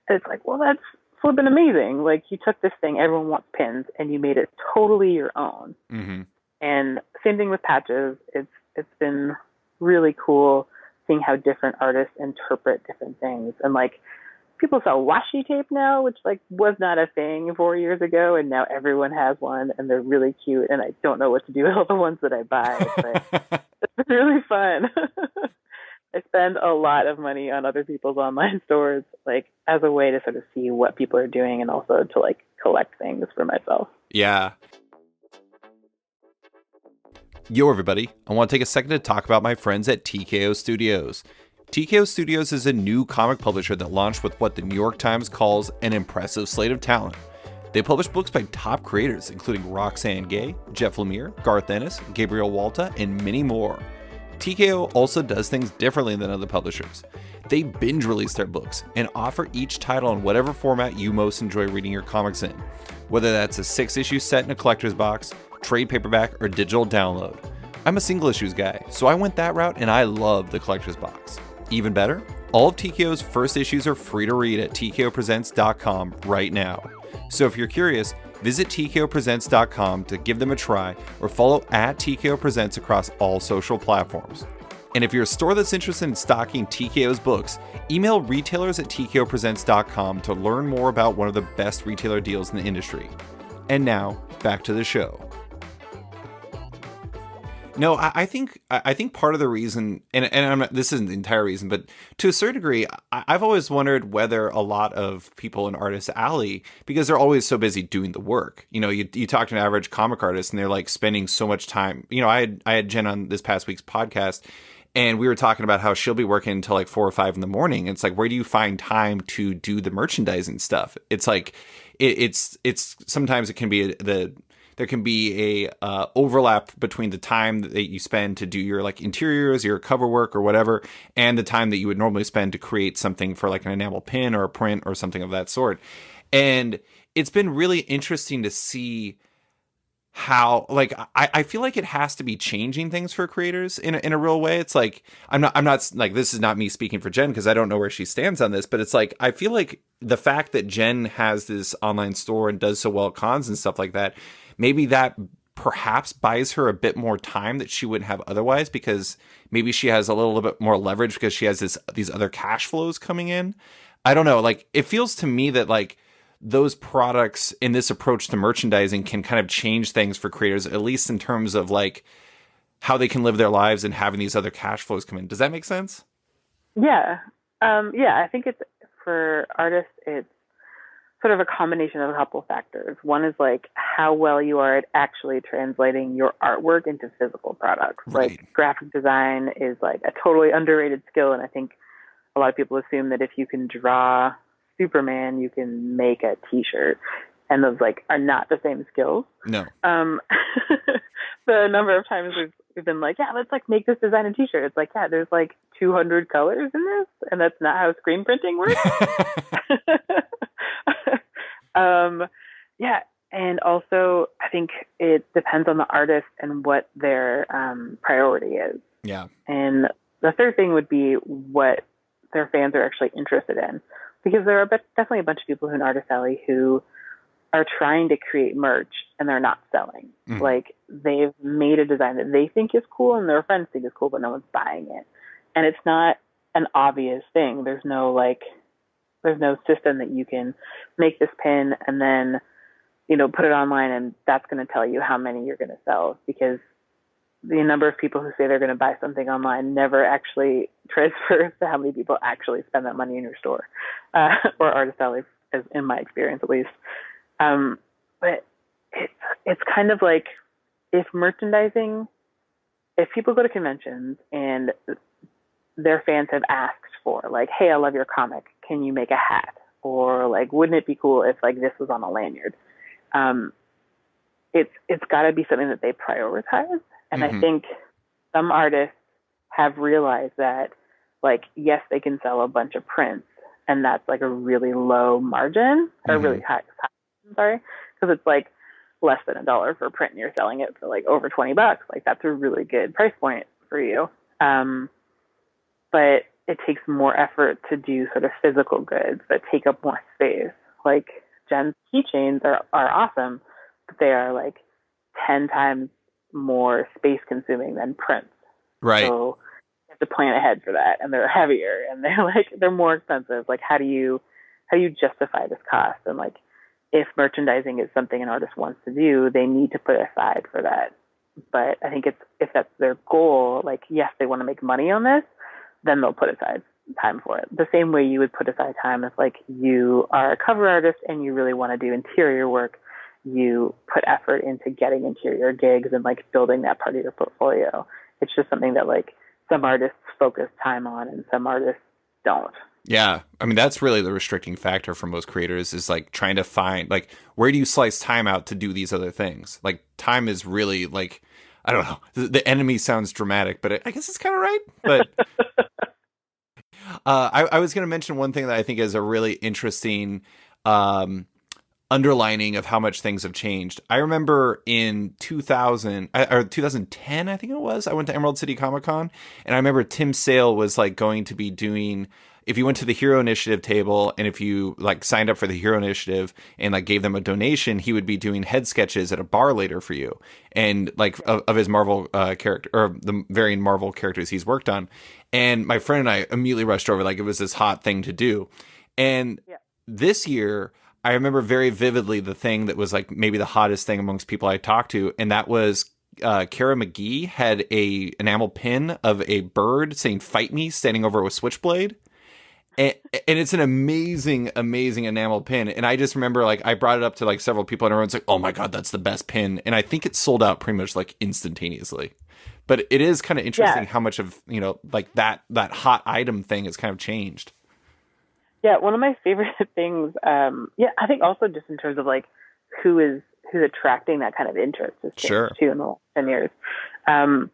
And it's like, well, that's flipping amazing. Like you took this thing, everyone wants pins, and you made it totally your own. Mm-hmm. And same thing with patches. It's been really cool seeing how different artists interpret different things. And like people sell washi tape now, which like was not a thing 4 years ago, and now everyone has one, and they're really cute. And I don't know what to do with all the ones that I buy, but it's really fun. I spend a lot of money on other people's online stores, like as a way to sort of see what people are doing, and also to like collect things for myself. Yeah. Yo, everybody. I want to take a second to talk about my friends at TKO Studios. TKO Studios is a new comic publisher that launched with what the New York Times calls an impressive slate of talent. They publish books by top creators, including Roxane Gay, Jeff Lemire, Garth Ennis, Gabriel Walta, and many more. TKO also does things differently than other publishers. They binge release their books and offer each title in whatever format you most enjoy reading your comics in, whether that's a 6-issue set in a collector's box, trade paperback, or digital download. I'm a single issues guy, so I went that route and I love the collector's box. Even better, all of TKO's first issues are free to read at tkopresents.com right now. So if you're curious, visit tkopresents.com to give them a try, or follow at TKO Presents across all social platforms. And if you're a store that's interested in stocking TKO's books, email retailers at tkopresents.com to learn more about one of the best retailer deals in the industry. And now, back to the show. No, I think part of the reason, and I'm not, this isn't the entire reason, but to a certain degree, I've always wondered whether a lot of people in Artist Alley, because they're always so busy doing the work. You know, you talk to an average comic artist, and they're like spending so much time. You know, I had Jen on this past week's podcast, and we were talking about how she'll be working until like 4 or 5 in the morning. It's like, where do you find time to do the merchandising stuff? It's like, it's sometimes it can be there can be a overlap between the time that you spend to do your like interiors, your cover work or whatever, and the time that you would normally spend to create something for like an enamel pin or a print or something of that sort. And it's been really interesting to see how, like, I feel like it has to be changing things for creators in a real way. It's like, I'm not like, this is not me speaking for Jen because I don't know where she stands on this, but it's like, I feel like the fact that Jen has this online store and does so well at cons and stuff like that, maybe that perhaps buys her a bit more time that she wouldn't have otherwise, because maybe she has a little bit more leverage because she has these other cash flows coming in. I don't know. Like, it feels to me that like those products in this approach to merchandising can kind of change things for creators, at least in terms of like how they can live their lives and having these other cash flows come in. Does that make sense? Yeah. Yeah, I think it's for artists, it's sort of a combination of a couple factors. One is like how well you are at actually translating your artwork into physical products. Right. Like graphic design is like a totally underrated skill, and I think a lot of people assume that if you can draw Superman, you can make a T-shirt, and those like are not the same skills. No. The number of times we've been like, yeah, let's like make this design a T-shirt. It's like, yeah, there's like 200 colors in this, and that's not how screen printing works. Yeah, and also I think it depends on the artist and what their priority is. Yeah. And the third thing would be what their fans are actually interested in, because there are definitely a bunch of people in Artist Alley who are trying to create merch and they're not selling. Mm-hmm. Like, they've made a design that they think is cool and their friends think is cool, but no one's buying it. And it's not an obvious thing. There's no system that you can make this pin and then, you know, put it online and that's going to tell you how many you're going to sell, because the number of people who say they're going to buy something online never actually transfers to how many people actually spend that money in your store, or Artist Alley, as in my experience at least. But it's kind of like, if people go to conventions and their fans have asked for like, hey, I love your comic, can you make a hat? Or like, wouldn't it be cool if like this was on a lanyard? It's got to be something that they prioritize. And I think some artists have realized that, like, yes, they can sell a bunch of prints, and that's like a really low margin, or really high, sorry, because it's like less than $1 for a print, and you're selling it for like over $20. Like, that's a really good price point for you. But it takes more effort to do sort of physical goods that take up more space. Like, Jen's keychains are awesome, but they are like 10 times more space consuming than prints. Right. So you have to plan ahead for that, and they're heavier and they're more expensive. Like, how do you justify this cost? And like, if merchandising is something an artist wants to do, they need to put aside for that. But I think if that's their goal, like, yes, they want to make money on this, then they'll put aside time for it. The same way you would put aside time if like you are a cover artist and you really want to do interior work, you put effort into getting interior gigs and like building that part of your portfolio. It's just something that like some artists focus time on and some artists don't. Yeah. I mean, that's really the restricting factor for most creators, is like trying to find, like, where do you slice time out to do these other things? Like, time is really like, I don't know. The enemy sounds dramatic, but I guess it's kind of right. But I was going to mention one thing that I think is a really interesting underlining of how much things have changed. I remember in 2000 or 2010, I think it was, I went to Emerald City Comic Con, and I remember Tim Sale was like going to be doing, if you went to the Hero Initiative table and if you like signed up for the Hero Initiative and like gave them a donation, he would be doing head sketches at a bar later for you, and like of his Marvel character, or the varying Marvel characters he's worked on. And my friend and I immediately rushed over, like it was this hot thing to do. And this year, I remember very vividly the thing that was like maybe the hottest thing amongst people I talked to, and that was Kara McGee had a enamel pin of a bird saying "Fight me" standing over a switchblade. And, and it's an amazing, amazing enamel pin. And I just remember, like, I brought it up to like several people, and everyone's like, "Oh my god, that's the best pin!" And I think it sold out pretty much like instantaneously. But it is kind of interesting Yeah. how much of like that hot item thing has kind of changed. Yeah, one of my favorite things, yeah, I think also just in terms of like who's attracting that kind of interest has changed Sure. too in the last 10 years. Um,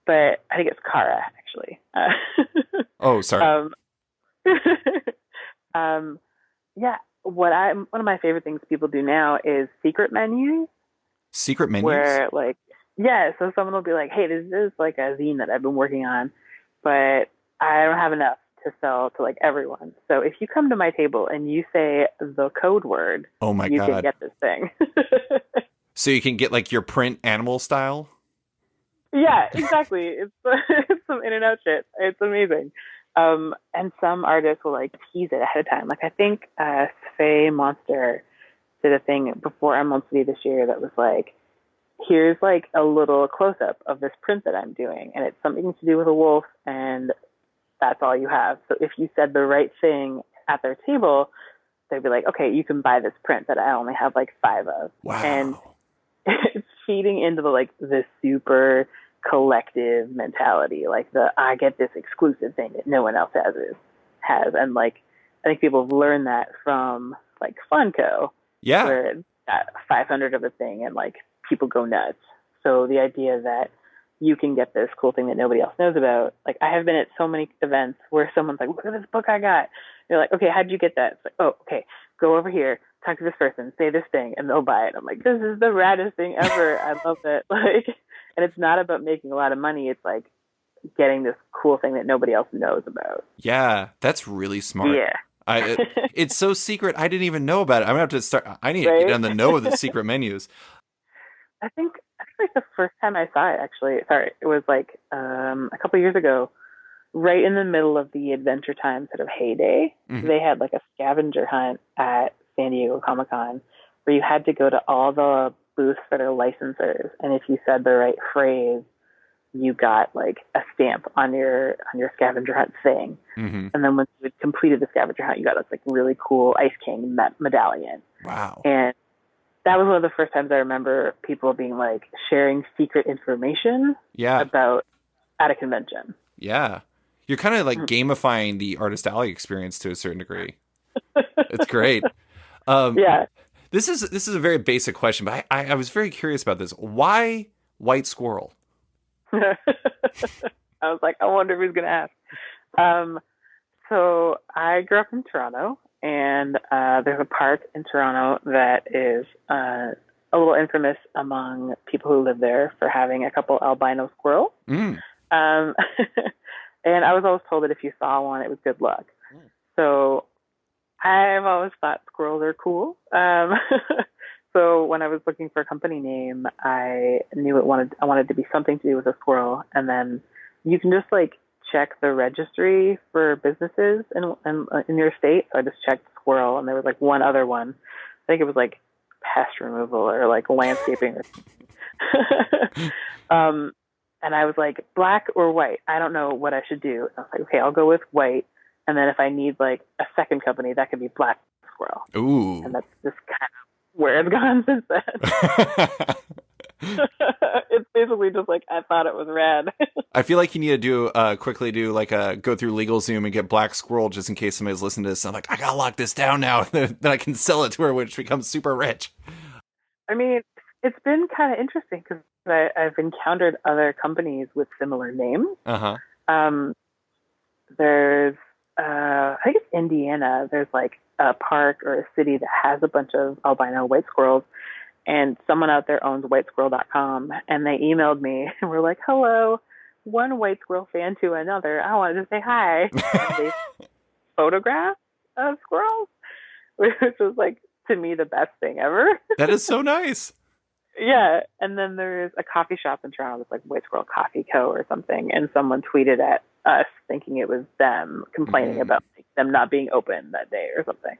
but I think it's Kara actually. Oh, sorry. Um, um, yeah, one of my favorite things people do now is secret menus, Secret menus. where like, yeah, so someone will be like, hey, this is like a zine that I've been working on, but I don't have enough to sell to like everyone. So if you come to my table and you say the code word, Oh my you can god. get this thing. So you can get like your print animal style. Yeah, exactly. It's it's some in and out shit. It's amazing. And some artists will like tease it ahead of time. Like I think Faye Monster did a thing before Emerald City this year that was like, here's like a little close up of this print that I'm doing, and it's something to do with a wolf, and that's all you have. So if you said the right thing at their table, they'd be like, okay, you can buy this print that I only have like 5 of. And Wow. it's feeding into the like the super collective mentality, like the I get this exclusive thing that no one else has. And like I think people have learned that from like Funko, Yeah. where it's got 500 of a thing and like people go nuts. So the idea that you can get this cool thing that nobody else knows about. Like I have been at so many events where someone's like, look at this book I got. You're like, okay, how'd you get that? It's like, oh, okay, go over here, talk to this person, say this thing, and they'll buy it. I'm like, this is the raddest thing ever. I love it. Like, and it's not about making a lot of money. It's like getting this cool thing that nobody else knows about. Yeah. That's really smart. Yeah. It's so secret. I didn't even know about it. I'm gonna have to start. I need to get Right? on the know of the secret menus. I think like the first time I saw it actually, sorry, it was like a couple years ago, right in the middle of the Adventure Time sort of heyday. Mhm. They had like a scavenger hunt at San Diego Comic Con where you had to go to all the booths that are licensors, and if you said the right phrase, you got like a stamp on your scavenger hunt thing. Mhm. And then once you had completed the scavenger hunt, you got this like really cool Ice King medallion. Wow. And that was one of the first times I remember people being like sharing secret information Yeah. about at a convention. Yeah. You're kind of like gamifying the Artist Alley experience to a certain degree. It's great. Um, Yeah. this is a very basic question, but I was very curious about this. Why white squirrel? I was like, I wonder if he's going to ask. So I grew up in Toronto, and there's a park in Toronto that is a little infamous among people who live there for having a couple albino squirrels. Mm. Um, and I was always told that if you saw one, it was good luck. So I've always thought squirrels are cool. So when I was looking for a company name, I knew I wanted to be something to do with a squirrel. And then you can just like check the registry for businesses in your state. So I just checked squirrel, and there was like one other one. I think it was like pest removal or like landscaping. And I was like, black or white? I don't know what I should do. And I was like, okay, I'll go with white. And then if I need like a second company, that could be black squirrel. Ooh. And that's just kind of where it's gone since then. It's basically just like I thought it was rad. I feel like you need to quickly do like a go through LegalZoom and get Black Squirrel just in case somebody's listening to this. I'm like, I gotta lock this down now. Then I can sell it to her when she becomes super rich. I mean, it's been kind of interesting because I've encountered other companies with similar names. Uh-huh. There's, I think it's Indiana. There's like a park or a city that has a bunch of albino white squirrels, and someone out there owns whitesquirrel.com, and they emailed me and were like, hello, one white squirrel fan to another. I wanted to say hi. And they photographed of squirrels, which was like, to me, the best thing ever. That is so nice. Yeah, and then there's a coffee shop in Toronto that's like White Squirrel Coffee Co. or something, and someone tweeted at us thinking it was them complaining about them not being open that day or something.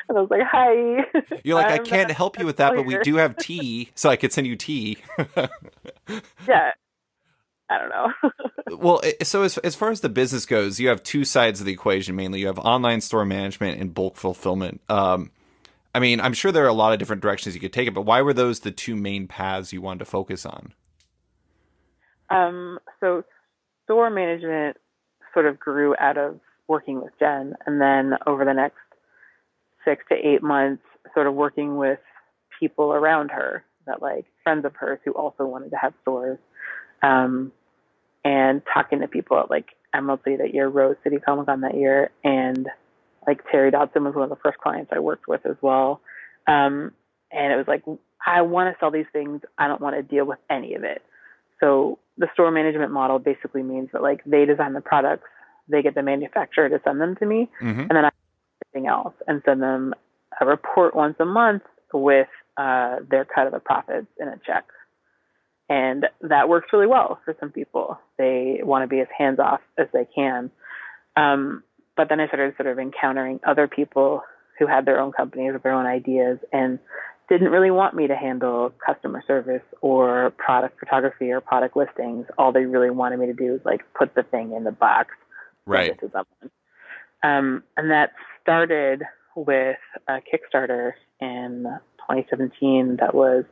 And And I was like, hi, You're like, I I'm can't not help you with that, but we familiar. do have tea, so I could send you tea. Yeah, I don't know. Well, so as far as the business goes, you have two sides of the equation mainly. You have online store management and bulk fulfillment. I mean, I'm sure there are a lot of different directions you could take it, but why were those the two main paths you wanted to focus on? So store management sort of grew out of working with Jen, and then over the next 6 to 8 months, sort of working with people around her that like friends of hers who also wanted to have stores, um, and talking to people at like Emerald City that year, Rose City Comic Con that year, and like Terry Dodson was one of the first clients I worked with as well. And it was like, I want to sell these things. I don't want to deal with any of it. So the store management model basically means that like they design the products, they get the manufacturer to send them to me, Mm-hmm. and then I do everything else and send them a report once a month with their cut of the profits in a check. And that works really well for some people. They want to be as hands off as they can. But then I started sort of encountering other people who had their own companies with their own ideas and didn't really want me to handle customer service or product photography or product listings. All they really wanted me to do was like put the thing in the box, send Right. it to someone. And that started with a Kickstarter in 2017 that was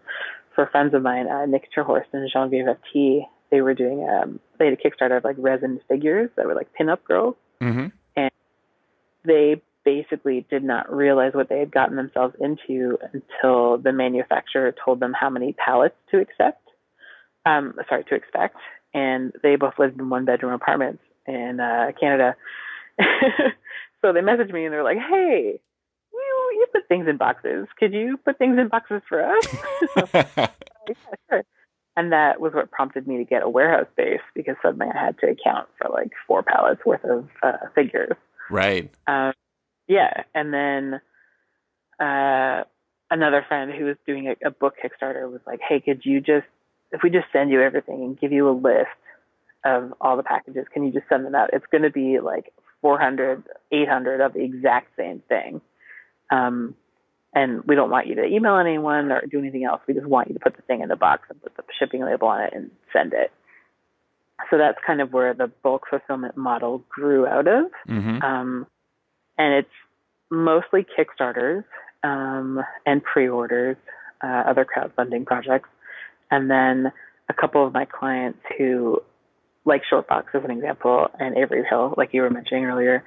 for friends of mine, Nick Terhorst and Genevieve FT. They were doing, they had a Kickstarter of like resin figures that were like pinup girls. Mm-hmm. And they basically did not realize what they had gotten themselves into until the manufacturer told them how many pallets to expect. And they both lived in one bedroom apartments in Canada. So they messaged me and they're like, hey, you put things in boxes. Could you put things in boxes for us? Yeah, sure. And that was what prompted me to get a warehouse space because suddenly I had to account for like 4 pallets worth of figures. Right. Yeah. And then another friend who was doing a book Kickstarter was like, hey, if we just send you everything and give you a list of all the packages, can you just send them out? It's going to be like 400, 800 of the exact same thing. And we don't want you to email anyone or do anything else. We just want you to put the thing in the box and put the shipping label on it and send it. So that's kind of where the bulk fulfillment model grew out of. Mm-hmm. And it's mostly Kickstarters and pre-orders, other crowdfunding projects. And then a couple of my clients who, like Shortbox as an example, and Avery Hill, like you were mentioning earlier,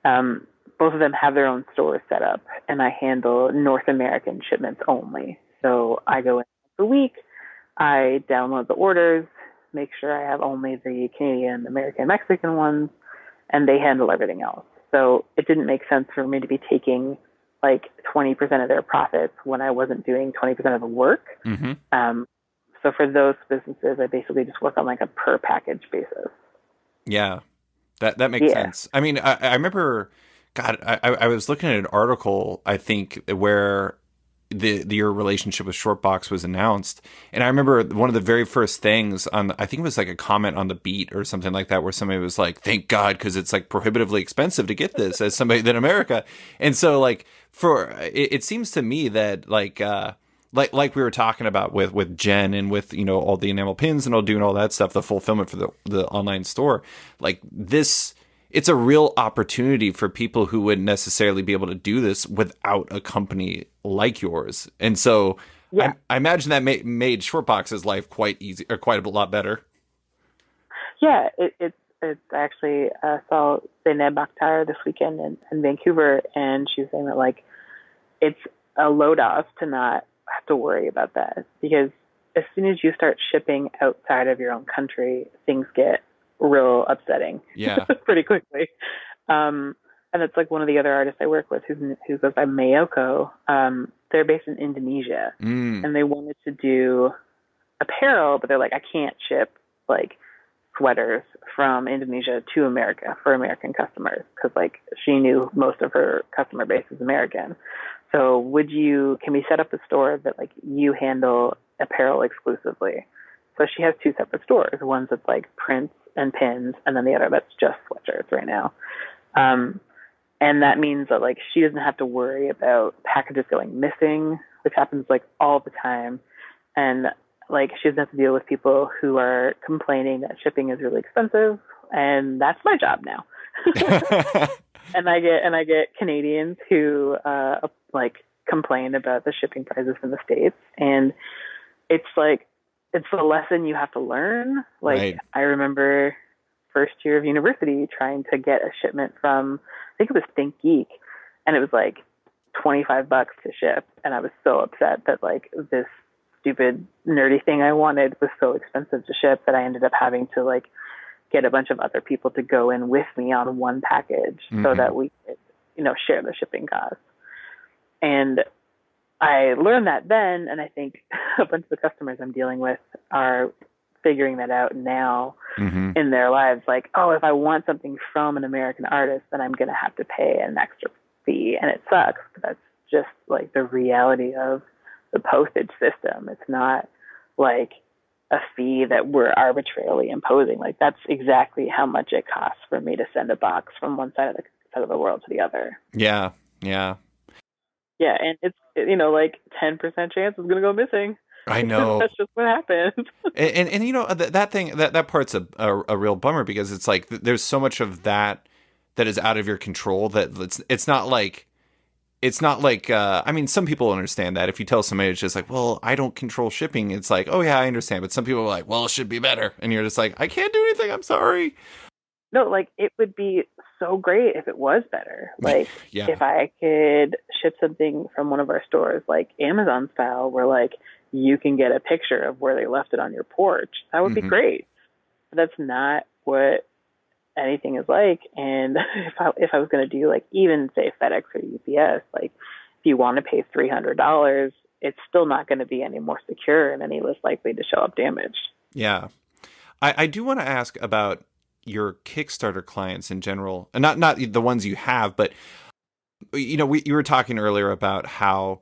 both of them have their own stores set up, and I handle North American shipments only. So I go in once a week, I download the orders, make sure I have only the Canadian, American, Mexican ones, and they handle everything else. So it didn't make sense for me to be taking like 20% of their profits when I wasn't doing 20% of the work. Mm-hmm. So for those businesses, I basically just work on like a per package basis. Yeah, that makes Yeah. sense. I mean, I remember, God, I was looking at an article, I think, where your relationship with Shortbox was announced, and I remember one of the very first things I think it was like a comment on the Beat or something like that, where somebody was like, "Thank God, because it's like prohibitively expensive to get this as somebody in America." And so, like, it seems to me that like we were talking about with Jen and with all the enamel pins and all doing all that stuff, the fulfillment for the online store, like this. It's a real opportunity for people who wouldn't necessarily be able to do this without a company like yours. And so Yeah. I imagine that made Shortbox's life quite easy or quite a lot better. Yeah. It's actually, saw Zainab Bakhtar this weekend in Vancouver, and she was saying that like it's a load off to not have to worry about that, because as soon as you start shipping outside of your own country, things get real upsetting. Yeah. Pretty quickly. And it's like one of the other artists I work with who goes by Mayoko. They're based in Indonesia, Mm. and they wanted to do apparel, but they're like, I can't ship like sweaters from Indonesia to America for American customers, because like she knew most of her customer base is American. So can we set up a store that like you handle apparel exclusively? So she has 2 separate stores. One's that's like prints and pins, and then the other that's just sweatshirts right now. And that means that like she doesn't have to worry about packages going missing, which happens like all the time. And like she doesn't have to deal with people who are complaining that shipping is really expensive, and that's my job now. And I get Canadians who like complain about the shipping prices in the States, and it's like it's a lesson you have to learn. Like Right. I remember first year of university trying to get a shipment from, I think it was Think Geek, and it was like $25 to ship, and I was so upset that like this stupid nerdy thing I wanted was so expensive to ship that I ended up having to like get a bunch of other people to go in with me on one package so Mm-hmm. that we could, share the shipping costs. And I learned that then, and I think a bunch of the customers I'm dealing with are figuring that out now Mm-hmm. in their lives. Like, oh, if I want something from an American artist, then I'm going to have to pay an extra fee. And it sucks, but that's just like the reality of the postage system. It's not like a fee that we're arbitrarily imposing. Like that's exactly how much it costs for me to send a box from one side of the world to the other. Yeah. Yeah. Yeah, and it's like 10% chance it's gonna go missing. I know. That's just what happens. And that thing that part's a real bummer because it's like there's so much of that that is out of your control that it's not like I mean some people understand that if you tell somebody it's just like, well, I don't control shipping, it's like, oh yeah, I understand, but some people are like, well, it should be better, and you're just like, I can't do anything, I'm sorry. No, like it would be so great if it was better. Like Yeah. if I could ship something from one of our stores, like Amazon style, where like you can get a picture of where they left it on your porch. That would be Hmm. great. But that's not what anything is like. And if I was going to do like even say FedEx or UPS, like if you want to pay $300, it's still not going to be any more secure and any less likely to show up damaged. Yeah. I do want to ask about your Kickstarter clients in general, and not the ones you have, but you were talking earlier about how,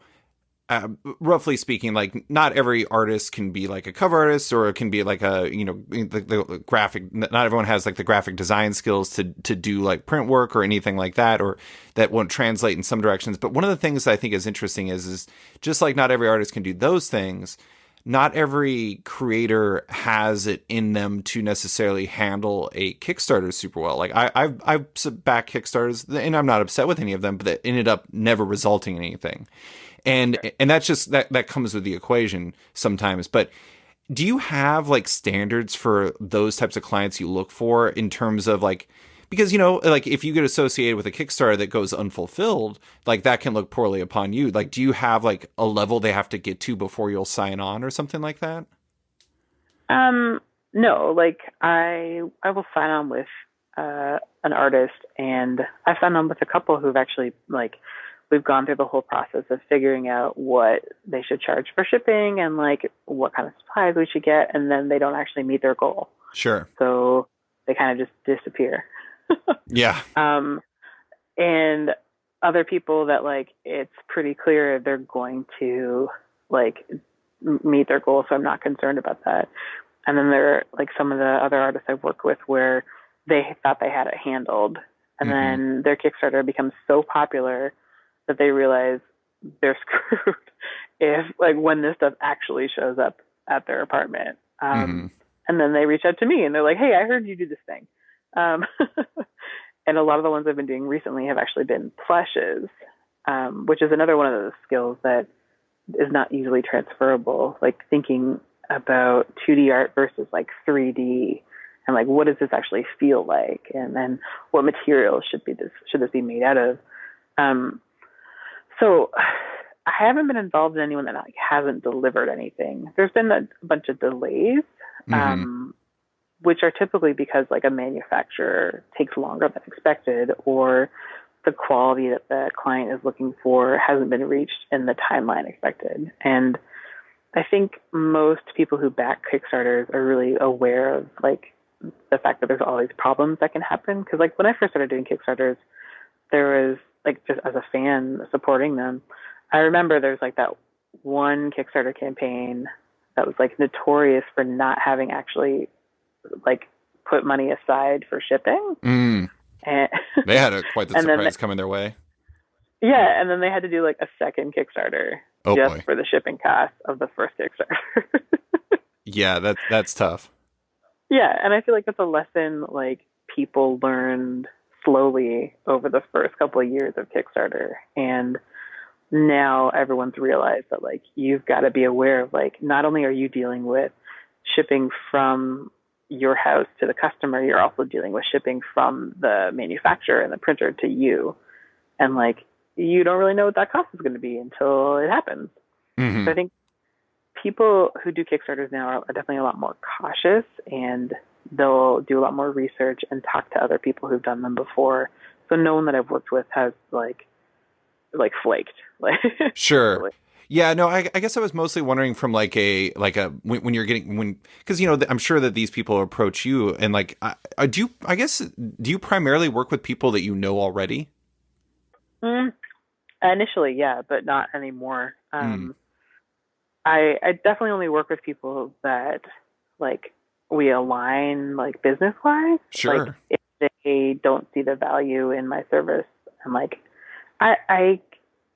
roughly speaking, like not every artist can be like a cover artist, or it can be like the graphic. Not everyone has like the graphic design skills to do like print work or anything like that, or that won't translate in some directions. But one of the things that I think is interesting is just like not every artist can do those things. Not every creator has it in them to necessarily handle a Kickstarter super well. Like I've backed Kickstarters, and I'm not upset with any of them, but that ended up never resulting in anything. And that's just that comes with the equation sometimes. But do you have like standards for those types of clients you look for in terms of like, because like if you get associated with a Kickstarter that goes unfulfilled, like that can look poorly upon you. Like, do you have like a level they have to get to before you'll sign on or something like that? No, like I will sign on with an artist, and I've signed on with a couple who've actually like we've gone through the whole process of figuring out what they should charge for shipping and like what kind of supplies we should get, and then they don't actually meet their goal, Sure. so they kind of just disappear. Yeah. um, and other people that like it's pretty clear they're going to like meet their goal, so I'm not concerned about that. And then there are like some of the other artists I've worked with where they thought they had it handled, and Mm-hmm. then their Kickstarter becomes so popular that they realize they're screwed if like when this stuff actually shows up at their apartment. Mm-hmm. And then they reach out to me and they're like, "Hey, I heard you do this thing." Um, and a lot of the ones I've been doing recently have actually been plushes, which is another one of those skills that is not easily transferable. Like thinking about 2D art versus like 3D, and like what does this actually feel like, and then what materials should this be made out of. So I haven't been involved in anyone that like hasn't delivered anything. There's been a bunch of delays, Mm-hmm. which are typically because like a manufacturer takes longer than expected, or the quality that the client is looking for hasn't been reached in the timeline expected. And I think most people who back Kickstarters are really aware of like the fact that there's all these problems that can happen. Because like when I first started doing Kickstarters, there was like just as a fan supporting them, I remember there's like that one Kickstarter campaign that was like notorious for not having actually like put money aside for shipping. Mm. and They had quite the and then surprise coming their way. yeah, and then they had to do like a second Kickstarter Oh just boy. for the shipping cost of the first Kickstarter. Yeah, that's tough. Yeah, and I feel like that's a lesson like people learned slowly over the first couple of years of Kickstarter, and now everyone's realized that like you've got to be aware of like not only are you dealing with shipping from your house to the customer, you're also dealing with shipping from the manufacturer and the printer to you, and like you don't really know what that cost is going to be until it happens. So Hmm. I think people who do Kickstarters now are definitely a lot more cautious, and they'll do a lot more research and talk to other people who've done them before. So no one that I've worked with has like flaked. Like Sure. really. Yeah, no, I guess I was mostly wondering from like a when you're getting when because I'm sure that these people approach you and like do you I guess do you primarily work with people that you know already? Mm, initially, yeah, but not anymore. Mm, I definitely only work with people that like we align like business wise. Like sure. if they don't see the value in my service, and like I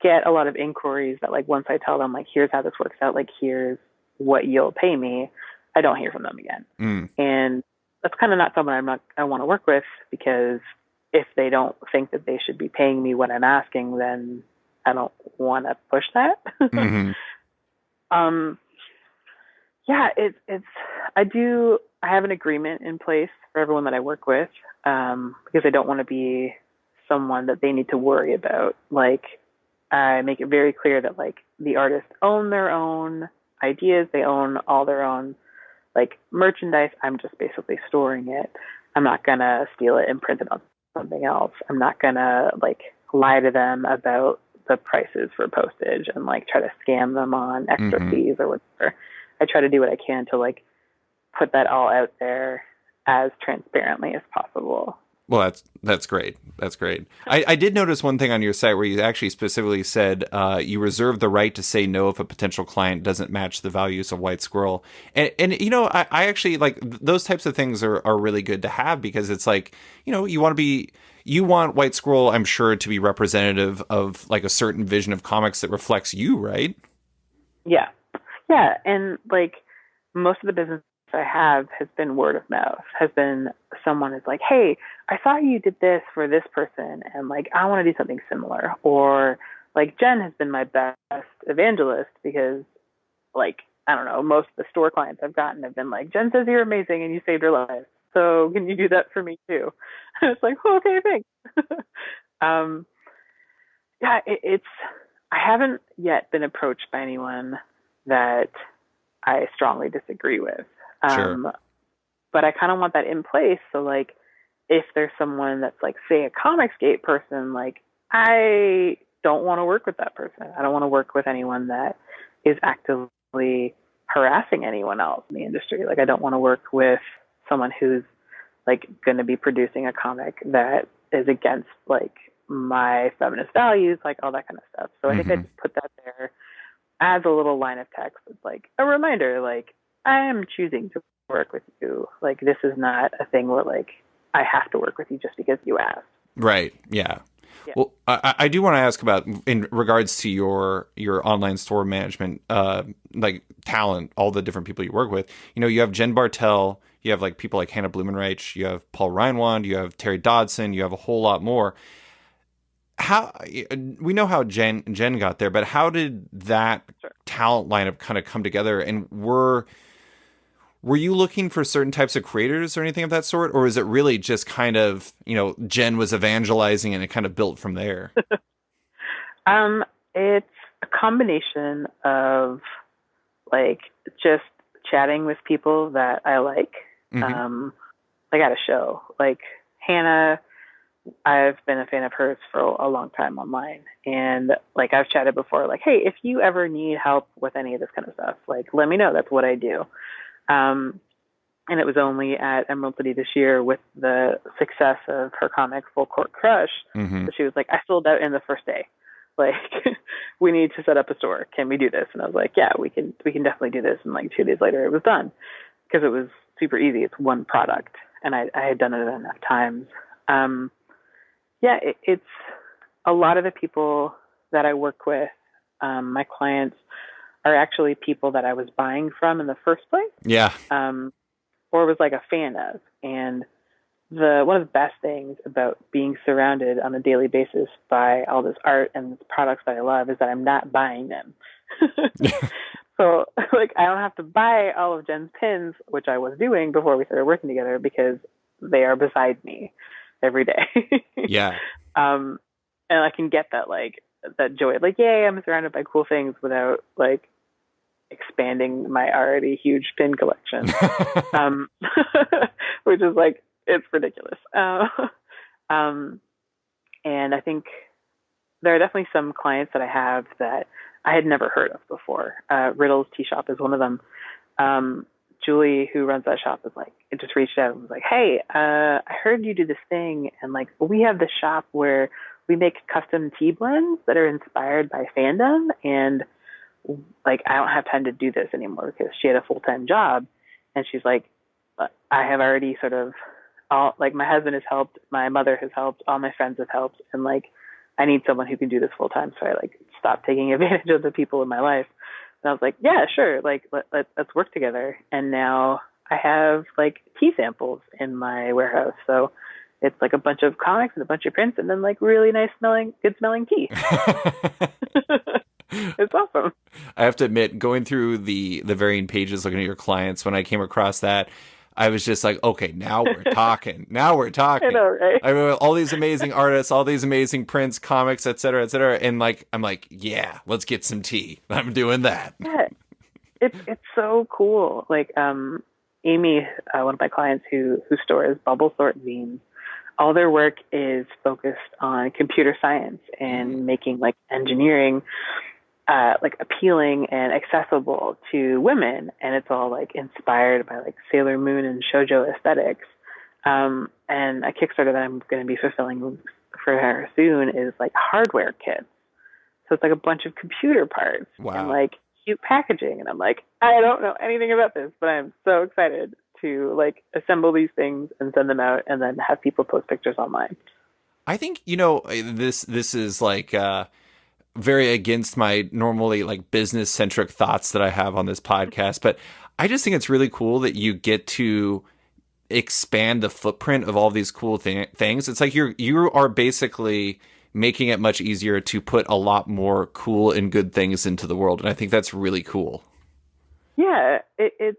get a lot of inquiries that like once I tell them like here's how this works out, like here's what you'll pay me, I don't hear from them again. Mm, And that's kind of not someone I want to work with, because if they don't think that they should be paying me what I'm asking, then I don't want to push that. hmm. um yeah, it's I have an agreement in place for everyone that I work with, because I don't want to be someone that they need to worry about. Like I make it very clear that like the artists own their own ideas, they own all their own like merchandise. I'm just basically storing it. I'm not gonna steal it and print it on something else. I'm not gonna like lie to them about the prices for postage and like try to scam them on extra Hmm. fees or whatever. I try to do what I can to like put that all out there as transparently as possible. Well, that's great. That's great. I did notice one thing on your site where you actually specifically said you reserve the right to say no if a potential client doesn't match the values of White Squirrel. And you know, I actually like those types of things are really good to have because it's like, you know, you want White Squirrel, I'm sure, to be representative of like a certain vision of comics that reflects you, right? Yeah. Yeah. And like most of the business I have has been word of mouth, has been someone is like, hey, I saw you did this for this person and like I want to do something similar. Or like Jen has been my best evangelist because like I don't know, most of the store clients I've gotten have been like, Jen says you're amazing and you saved her life. So can you do that for me too? And it's like, oh, okay, thanks. um, yeah, it's I haven't yet been approached by anyone that I strongly disagree with. Sure. Um, but I kind of want that in place. So like, if there's someone that's like, say, a Comicsgate person, like I don't want to work with that person. I don't want to work with anyone that is actively harassing anyone else in the industry. Like I don't want to work with someone who's like going to be producing a comic that is against like my feminist values, like all that kind of stuff. So I think I Hmm. just put that there as a little line of text. It's like a reminder, like I am choosing to work with you. Like this is not a thing where like I have to work with you just because you asked. Right. Yeah. Yeah. Well, I do want to ask about in regards to your online store management, like talent, all the different people you work with. You know, you have Jen Bartel, you have like people like Hannah Blumenreich, you have Paul Reinwand, you have Terry Dodson, you have a whole lot more. How we know how Jen got there, but how did that Sure. talent lineup kind of come together? And were you looking for certain types of creators or anything of that sort, or is it really just kind of, you know, Jen was evangelizing and it kind of built from there? Um, it's a combination of like just chatting with people that I like. Hmm. Um, like at a show, like Hannah, I've been a fan of hers for a long time online. And like I've chatted before, like, hey, if you ever need help with any of this kind of stuff, like let me know. That's what I do. Um, and it was only at Emerald City this year with the success of her comic Full Court Crush Hmm. that she was like, I sold out in the first day. Like, we need to set up a store. Can we do this? And I was like, yeah, we can definitely do this. And like 2 days later, it was done because it was super easy. It's one product, and I had done it enough times. Um, Yeah, it's a lot of the people that I work with, my clients, are actually people that I was buying from in the first place, Yeah. um, or was like a fan of. And the one of the best things about being surrounded on a daily basis by all this art and products that I love is that I'm not buying them. So like I don't have to buy all of Jen's pins, which I was doing before we started working together because they are beside me every day. Yeah. um and I can get that like that joy. Like, yay, I'm surrounded by cool things without like expanding my already huge pin collection. Um which is like it's ridiculous. Um and I think there are definitely some clients that I have that I had never heard of before. Riddle's Tea Shop is one of them. Um, Julie, who runs that shop, is like, it just reached out and was like, "Hey, I heard you do this thing, and like, we have this shop where we make custom tea blends that are inspired by fandom, and like, I don't have time to do this anymore because she had a full-time job, and she's like, I have already sort of all like my husband has helped, my mother has helped, all my friends have helped, and like I need someone who can do this full time. So I like stopped taking advantage of the people in my life. And I was like, yeah, sure, like let's work together. And now I have like tea samples in my warehouse. So it's like a bunch of comics and a bunch of prints, and then like really nice smelling, good smelling tea. It's awesome. I have to admit, going through the varying pages, looking at your clients, when I came across that, I was just like, okay, now we're talking. Now we're I talking. know, right? I mean, all these amazing artists, all these amazing prints, comics, et cetera, et cetera. And like, I'm like, yeah, let's get some tea. I'm doing that. Yeah, it's so cool. Like Amy, one of my clients who stores bubble sort zines, all their work is focused on computer science and making like engineering like appealing and accessible to women, and it's all like inspired by like Sailor Moon and shoujo aesthetics. And a Kickstarter that I'm going to be fulfilling for her soon is like hardware kits. So it's like a bunch of computer parts and Wow. like cute packaging. And I'm like, I don't know anything about this, but I'm so excited to like assemble these things and send them out and then have people post pictures online. I think, this is like very against my normally like business centric thoughts that I have on this podcast, but I just think it's really cool that you get to expand the footprint of all these cool things. It's like you are basically making it much easier to put a lot more cool and good things into the world, and I think that's really cool. Yeah, it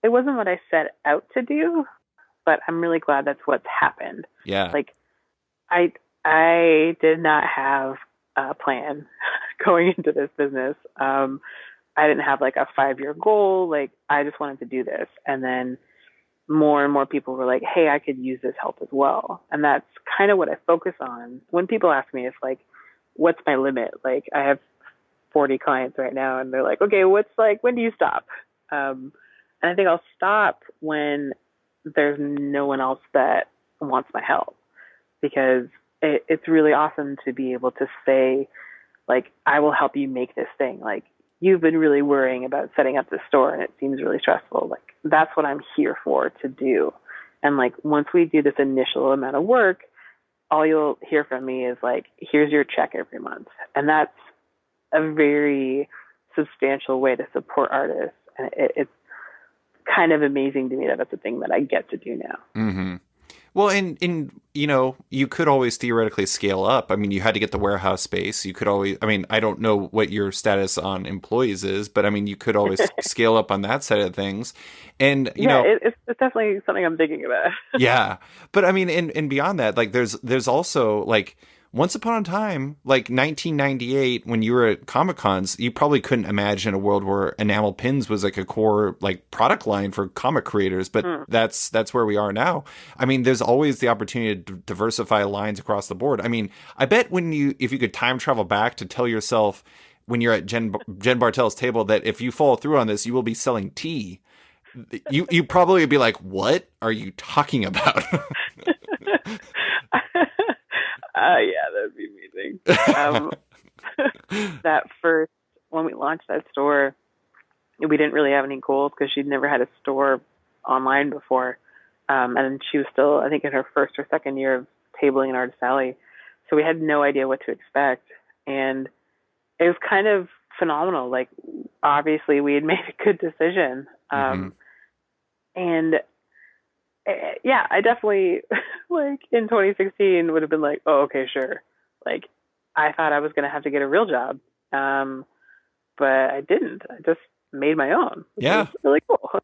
it wasn't what I set out to do, but I'm really glad that's what's happened. Yeah. Like I I did not have a plan going into this business. I didn't have like a 5 year goal. Like I just wanted to do this, and then more and more people were like, "Hey, I could use this help as well." And that's kind of what I focus on when people ask me if like, "What's my limit?" Like I have 40 clients right now, and they're like, "Okay, what's like when do you stop?" And I think I'll stop when there's no one else that wants my help because it's really awesome to be able to say, like, I will help you make this thing. Like, you've been really worrying about setting up this store and it seems really stressful. Like, that's what I'm here for to do. And like, once we do this initial amount of work, all you'll hear from me is like, here's your check every month. And that's a very substantial way to support artists. And it's kind of amazing to me that that's a thing that I get to do now. Mm-hmm. Well, and you could always theoretically scale up. I mean, you had to get the warehouse space. You could always, I mean, I don't know what your status on employees is, but I mean, you could always scale up on that side of things. And, Yeah, it's definitely something I'm thinking about. yeah. But I mean, and beyond that, like there's also like once upon a time, like 1998, when you were at Comic Cons, you probably couldn't imagine a world where enamel pins was like a core like product line for comic creators. But that's where we are now. I mean, there's always the opportunity to diversify lines across the board. I mean, I bet if you could time travel back to tell yourself when you're at Jen Bartel's table that if you follow through on this, you will be selling tea. You probably would be like, "What are you talking about?" Yeah, that'd be amazing. That first, when we launched that store, we didn't really have any goals because she'd never had a store online before. And she was still, I think, in her first or second year of tabling in Artist Alley. So we had no idea what to expect. And it was kind of phenomenal. Like, obviously, we had made a good decision. Mm-hmm. And yeah, I definitely, like, in 2016 would have been like, oh, okay, sure. Like, I thought I was going to have to get a real job. But I didn't. I just made my own, which was Yeah. really cool.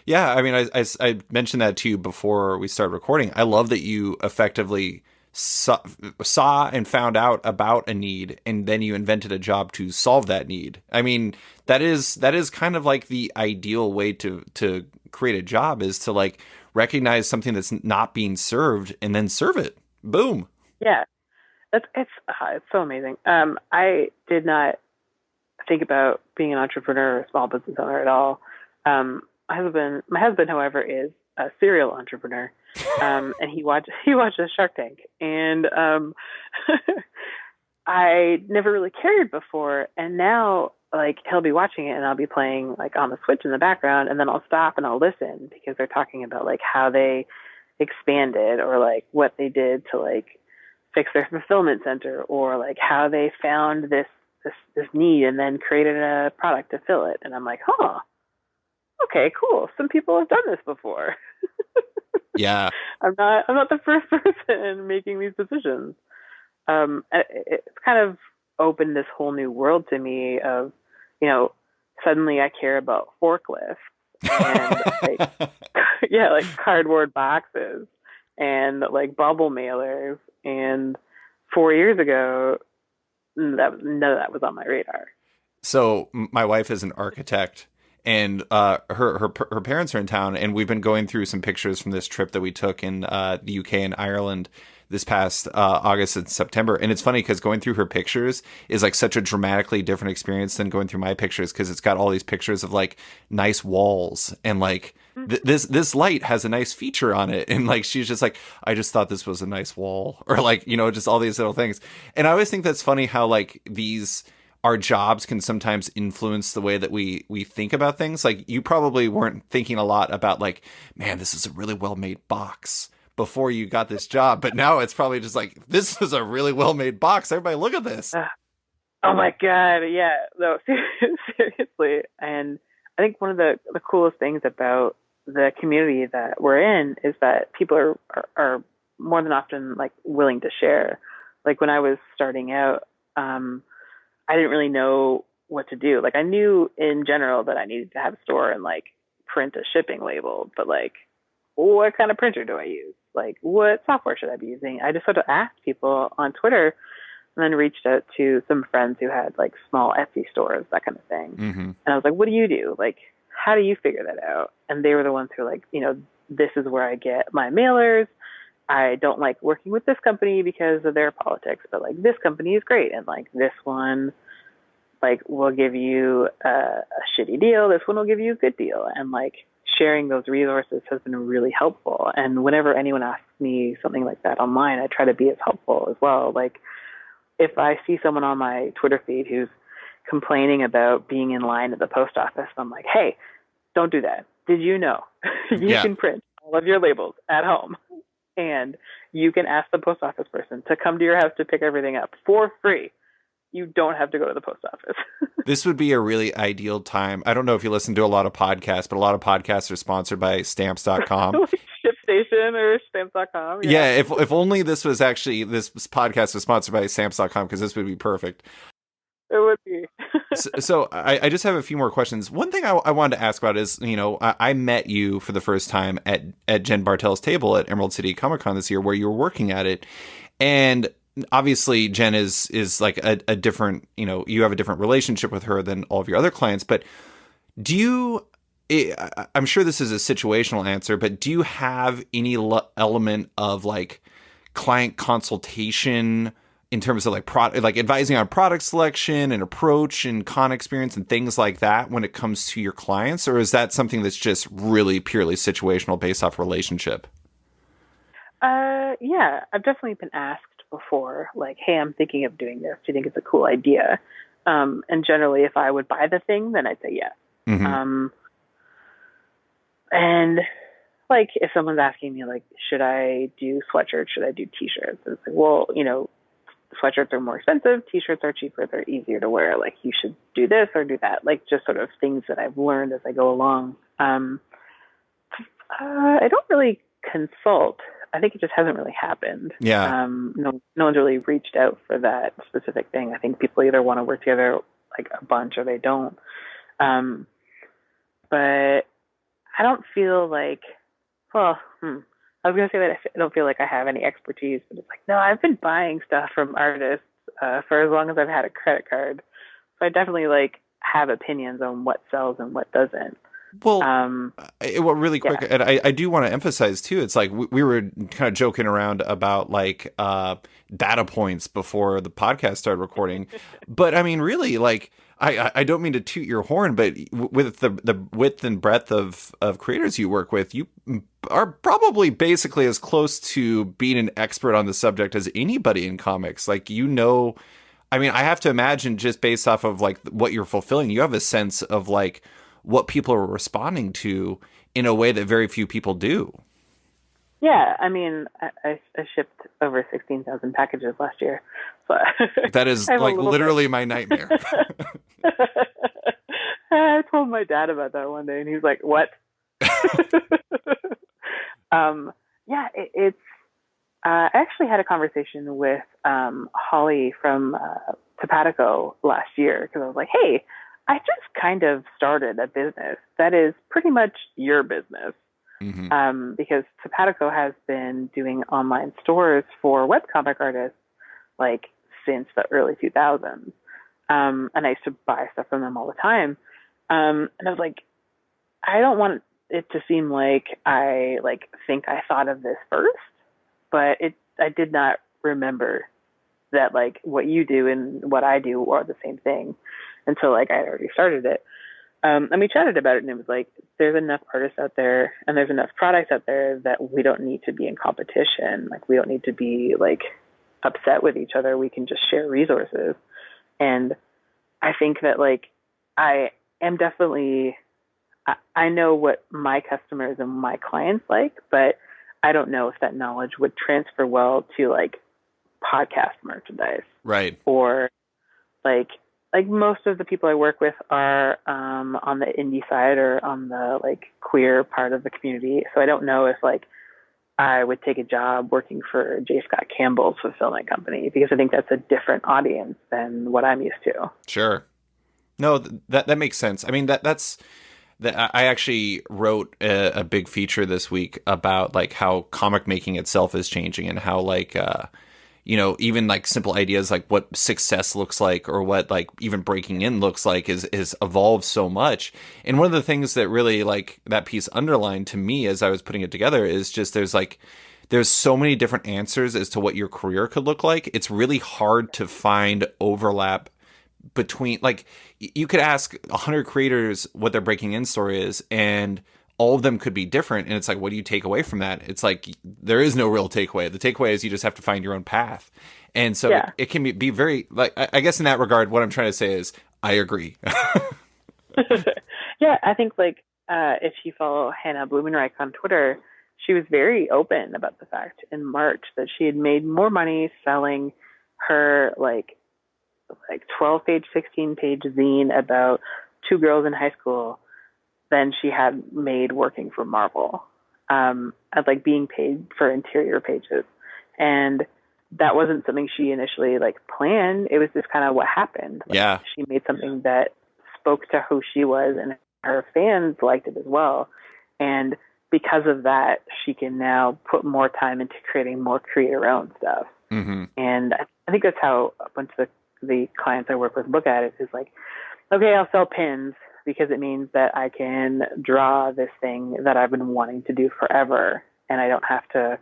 Yeah, I mean, I mentioned that to you before we started recording. I love that you effectively saw and found out about a need, and then you invented a job to solve that need. I mean, that is kind of like the ideal way to create a job, is to like recognize something that's not being served and then serve it. Boom. Yeah, it's so amazing. I did not think about being an entrepreneur or a small business owner at all. My husband, however, is a serial entrepreneur, and he watches Shark Tank, and I never really cared before, and now like he'll be watching it, and I'll be playing like on the Switch in the background, and then I'll stop and I'll listen because they're talking about like how they expanded or like what they did to like fix their fulfillment center or like how they found this need and then created a product to fill it. And I'm like, huh, okay, cool. Some people have done this before. Yeah. I'm not the first person making these decisions. It's kind of opened this whole new world to me of, suddenly I care about forklifts and like, yeah, like cardboard boxes and like bubble mailers. And 4 years ago, none of that was on my radar. So my wife is an architect, and her parents are in town, and we've been going through some pictures from this trip that we took in the UK and Ireland this past August and September. And it's funny because going through her pictures is like such a dramatically different experience than going through my pictures, because it's got all these pictures of like nice walls and like this light has a nice feature on it, and like she's just like, I just thought this was a nice wall, or like, just all these little things. And I always think that's funny how like these our jobs can sometimes influence the way that we think about things. Like, you probably weren't thinking a lot about like, man, this is a really well made box before you got this job, but now it's probably just like, this is a really well made box. Everybody look at this. Oh my god, yeah, no, seriously. And I think one of the coolest things about the community that we're in is that people are more than often like willing to share. Like when I was starting out, I didn't really know what to do. Like I knew in general that I needed to have a store and like print a shipping label, but like, what kind of printer do I use? Like, what software should I be using? I just sort of asked people on Twitter, and then reached out to some friends who had like small Etsy stores, that kind of thing. Mm-hmm. And I was like, what do you do? Like, how do you figure that out? And they were the ones who were like, this is where I get my mailers. I don't like working with this company because of their politics, but like this company is great. And like this one, like will give you a shitty deal. This one will give you a good deal. And like sharing those resources has been really helpful. And whenever anyone asks me something like that online, I try to be as helpful as well. Like if I see someone on my Twitter feed who's complaining about being in line at the post office, I'm like, hey, don't do that. Did you know you can print all of your labels at home? And you can ask the post office person to come to your house to pick everything up for free. You don't have to go to the post office. This would be a really ideal time. I don't know if you listen to a lot of podcasts, but a lot of podcasts are sponsored by stamps.com. Like ShipStation or stamps.com. Yeah, if only this podcast was sponsored by stamps.com, because this would be perfect. It would be. So I just have a few more questions. One thing I wanted to ask about is, I met you for the first time at Jen Bartel's table at Emerald City Comic Con this year, where you were working at it. And obviously Jen is like a different, you have a different relationship with her than all of your other clients. But I'm sure this is a situational answer, but do you have any element of like client consultation in terms of like advising on product selection and approach and con experience and things like that when it comes to your clients? Or is that something that's just really purely situational based off relationship? Yeah, I've definitely been asked before, like, hey, I'm thinking of doing this. Do you think it's a cool idea? And generally, if I would buy the thing, then I'd say yes. Mm-hmm. And like if someone's asking me like, should I do sweatshirts, should I do t-shirts, it's like, well, sweatshirts are more expensive, t-shirts are cheaper, they're easier to wear, like you should do this or do that, like just sort of things that I've learned as I go along. I don't really consult. I think it just hasn't really happened. Yeah. No one's really reached out for that specific thing. I think people either want to work together like a bunch or they don't. Um, but I don't feel like, well, I was going to say that I don't feel like I have any expertise, but it's like, no, I've been buying stuff from artists for as long as I've had a credit card. So I definitely like have opinions on what sells and what doesn't. Well, well, really quick, Yeah. and I do want to emphasize too. It's like we were kind of joking around about like data points before the podcast started recording, but I mean, really, like I don't mean to toot your horn, but with the width and breadth of creators you work with, you are probably basically as close to being an expert on the subject as anybody in comics. Like I mean, I have to imagine just based off of like what you're fulfilling, you have a sense of like what people are responding to in a way that very few people do. Yeah, I mean, I shipped over 16,000 packages last year. So that is like literally my nightmare. I told my dad about that one day, and he was like, "What?" Yeah, it's. I actually had a conversation with Holly from Topatico last year because I was like, "Hey, I just kind of started a business that is pretty much your business." Because Topatico has been doing online stores for webcomic artists like since the early 2000s. And I used to buy stuff from them all the time. And I was like, I don't want it to seem like I like think I thought of this first, but I did not remember that like what you do and what I do are the same thing until like I had already started it. And we chatted about it, and it was like, there's enough artists out there and there's enough products out there that we don't need to be in competition. Like, we don't need to be like upset with each other. We can just share resources. And I think that like, I am definitely, I know what my customers and my clients like, but I don't know if that knowledge would transfer well to like podcast merchandise. Right. Or like most of the people I work with are on the indie side or on the like queer part of the community. So I don't know if like I would take a job working for J. Scott Campbell's fulfillment company, because I think that's a different audience than what I'm used to. Sure. No, that makes sense. I mean, that's I actually wrote a big feature this week about like how comic making itself is changing and how like even like simple ideas like what success looks like or what like even breaking in looks like is evolved so much. And one of the things that really like that piece underlined to me as I was putting it together is just there's so many different answers as to what your career could look like. It's really hard to find overlap between, like, you could ask 100 creators what their breaking in story is, and all of them could be different. And it's like, what do you take away from that? It's like, there is no real takeaway. The takeaway is you just have to find your own path. And so it can be very, like, I guess in that regard, what I'm trying to say is I agree. Yeah, I think like if you follow Hannah Blumenreich on Twitter, she was very open about the fact in March that she had made more money selling her like 12-page, 16-page zine about two girls in high school than she had made working for Marvel, at like being paid for interior pages. And that wasn't something she initially like planned. It was just kind of what happened. Like, she made something that spoke to who she was, and her fans liked it as well. And because of that, she can now put more time into creating more creator-owned stuff. Mm-hmm. And I think that's how a bunch of the clients I work with look at it, is like, okay, I'll sell pins because it means that I can draw this thing that I've been wanting to do forever, and I don't have to